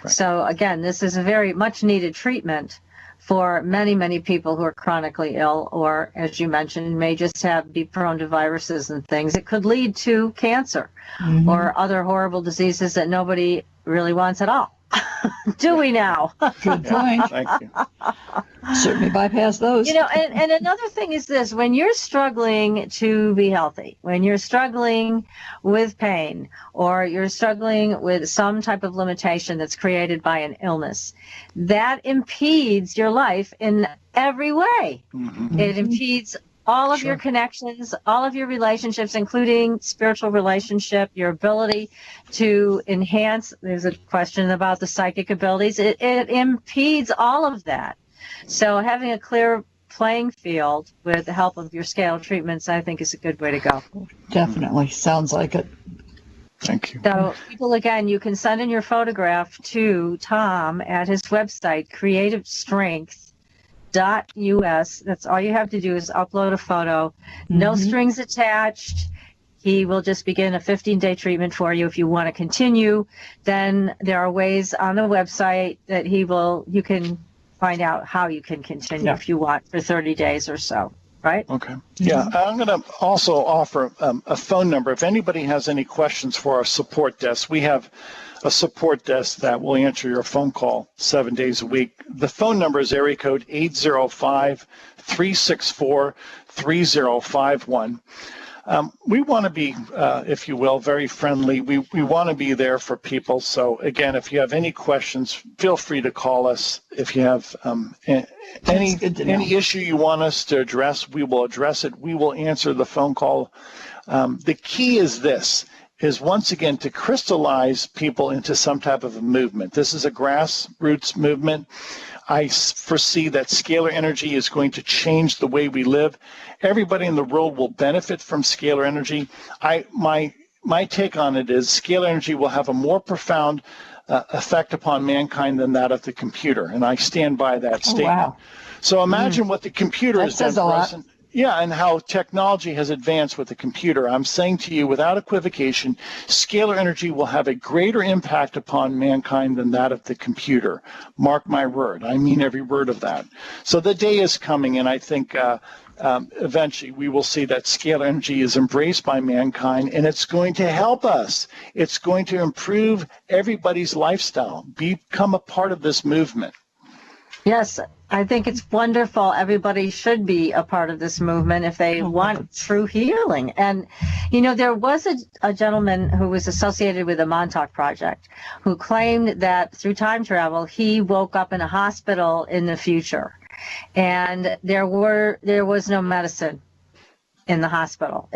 [SPEAKER 2] Right. So again, this is a very much needed treatment for many, many people who are chronically ill, or as you mentioned, may just be prone to viruses and things. It could lead to cancer or other horrible diseases that nobody really wants at all. Do we now?
[SPEAKER 3] Good point.
[SPEAKER 4] Thank you.
[SPEAKER 3] Certainly bypass those.
[SPEAKER 2] You know, and another thing is this, when you're struggling to be healthy, when you're struggling with pain, or you're struggling with some type of limitation that's created by an illness, that impedes your life in every way. It impedes all of your connections, all of your relationships, including spiritual relationship, your ability to enhance. There's a question about the psychic abilities. It impedes all of that. So having a clear playing field with the help of your scalar treatments, I think, is a good way to go.
[SPEAKER 3] Definitely. Sounds like it.
[SPEAKER 4] Thank you.
[SPEAKER 2] So people, again, you can send in your photograph to Tom at his website, creativestrength.us. That's all you have to do is upload a photo. No strings attached. He will just begin a 15-day treatment for you. If you want to continue, then there are ways on the website that you can find out how you can continue if you want for 30 days or so, right?
[SPEAKER 4] Okay. Yeah, I'm going to also offer a phone number. If anybody has any questions for our support desk, we have a support desk that will answer your phone call 7 days a week. The phone number is area code 805-364-3051. We want to be, if you will, very friendly. We want to be there for people. So again, if you have any questions, feel free to call us. If you have any issue you want us to address, we will address it. We will answer the phone call. The key is this, is once again to crystallize people into some type of a movement. This is a grassroots movement. I foresee that scalar energy is going to change the way we live. Everybody in the world will benefit from scalar energy. My take on it is scalar energy will have a more profound effect upon mankind than that of the computer, and I stand by that statement.
[SPEAKER 3] Wow.
[SPEAKER 4] So imagine what the computer has done for us. Yeah, and how technology has advanced with the computer. I'm saying to you, without equivocation, scalar energy will have a greater impact upon mankind than that of the computer. Mark my word. I mean every word of that. So the day is coming, and I think eventually we will see that scalar energy is embraced by mankind, and it's going to help us. It's going to improve everybody's lifestyle. Become a part of this movement.
[SPEAKER 2] Yes, I think it's wonderful. Everybody should be a part of this movement if they want true healing. And, you know, there was a gentleman who was associated with the Montauk Project who claimed that through time travel, he woke up in a hospital in the future. And there was no medicine in the hospital.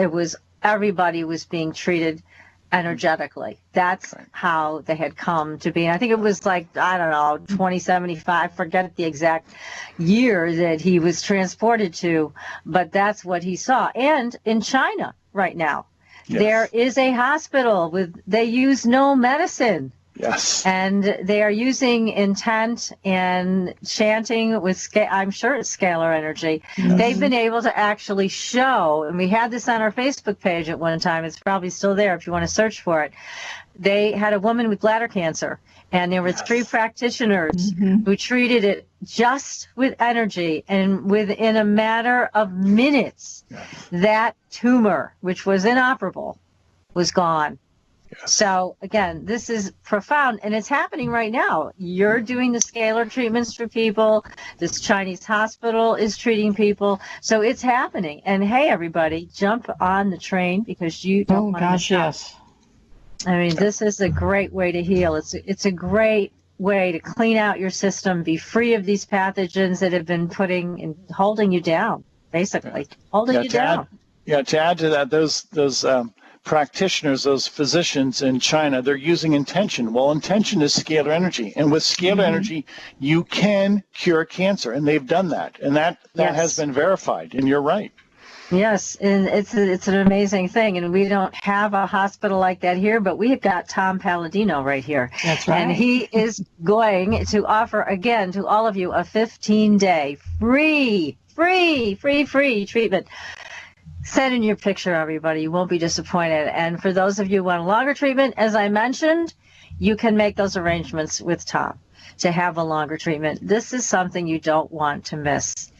[SPEAKER 2] Everybody was being treated energetically. That's how they had come to be. And I think it was like, 2075, forget the exact year that he was transported to, but that's what he saw. And in China right now, there is a hospital they use no medicine.
[SPEAKER 4] Yes.
[SPEAKER 2] And they are using intent and chanting with, I'm sure it's Scalar Energy.
[SPEAKER 3] Yes.
[SPEAKER 2] They've been able to actually show, and we had this on our Facebook page at one time. It's probably still there if you want to search for it. They had a woman with bladder cancer, and there were 3 practitioners who treated it just with energy, and within a matter of minutes, that tumor, which was inoperable, was gone. So, again, this is profound, and it's happening right now. You're doing the scalar treatments for people. This Chinese hospital is treating people. So it's happening. And, hey, everybody, jump on the train because you don't want to miss out.
[SPEAKER 3] Yes.
[SPEAKER 2] I mean, this is a great way to heal. It's a great way to clean out your system, be free of these pathogens that have been putting and holding you down, basically, holding you down.
[SPEAKER 4] To add to that, those practitioners, those physicians in China, they're using intention. Well, intention is scalar energy, and with scalar energy, you can cure cancer, and they've done that, and that has been verified. And you're right.
[SPEAKER 2] Yes, and it's an amazing thing, and we don't have a hospital like that here, but we have got Tom Paladino right here.
[SPEAKER 3] That's right.
[SPEAKER 2] And he is going to offer, again, to all of you a 15-day free treatment. Send in your picture, everybody. You won't be disappointed. And for those of you who want a longer treatment, as I mentioned, you can make those arrangements with Tom to have a longer treatment. This is something you don't want to miss.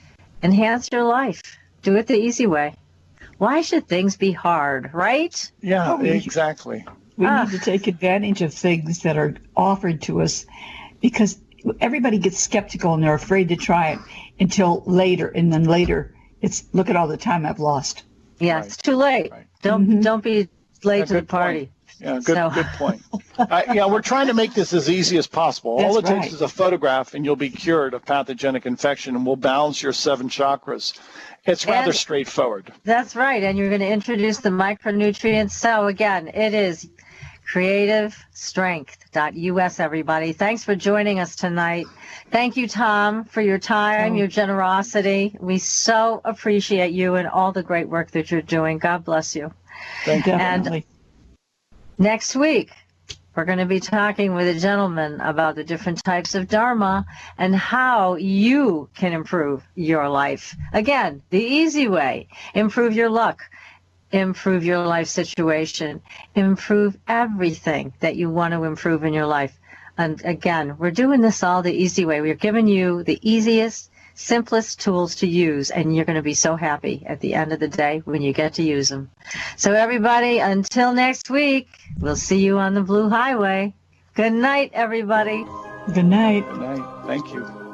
[SPEAKER 2] Enhance your life. Do it the easy way. Why should things be hard, right?
[SPEAKER 4] Yeah, exactly.
[SPEAKER 3] We need to take advantage of things that are offered to us because everybody gets skeptical and they're afraid to try it until later. And then later, it's look at all the time I've lost.
[SPEAKER 2] Yeah, it's too late. Right. Don't be late to the party.
[SPEAKER 4] Yeah, good point. We're trying to make this as easy as possible. All it takes is a photograph, and you'll be cured of pathogenic infection, and we'll balance your 7 chakras. It's rather straightforward.
[SPEAKER 2] That's right, and you're going to introduce the micronutrients. So, again, it is creativestrength.us, everybody. Thanks for joining us tonight. Thank you, Tom, for your time, your generosity. We so appreciate you and all the great work that you're doing. God bless you.
[SPEAKER 4] Thank you.
[SPEAKER 2] And next week, we're going to be talking with a gentleman about the different types of Dharma and how you can improve your life. Again, the easy way, improve your luck, improve your life situation, improve everything that you want to improve in your life. And again, we're doing this all the easy way. We're giving you the easiest, simplest tools to use, and you're going to be so happy at the end of the day when you get to use them. So everybody, until next week, we'll see you on the Blue Highway. Good night, everybody.
[SPEAKER 3] Good night.
[SPEAKER 4] Good night. Thank you.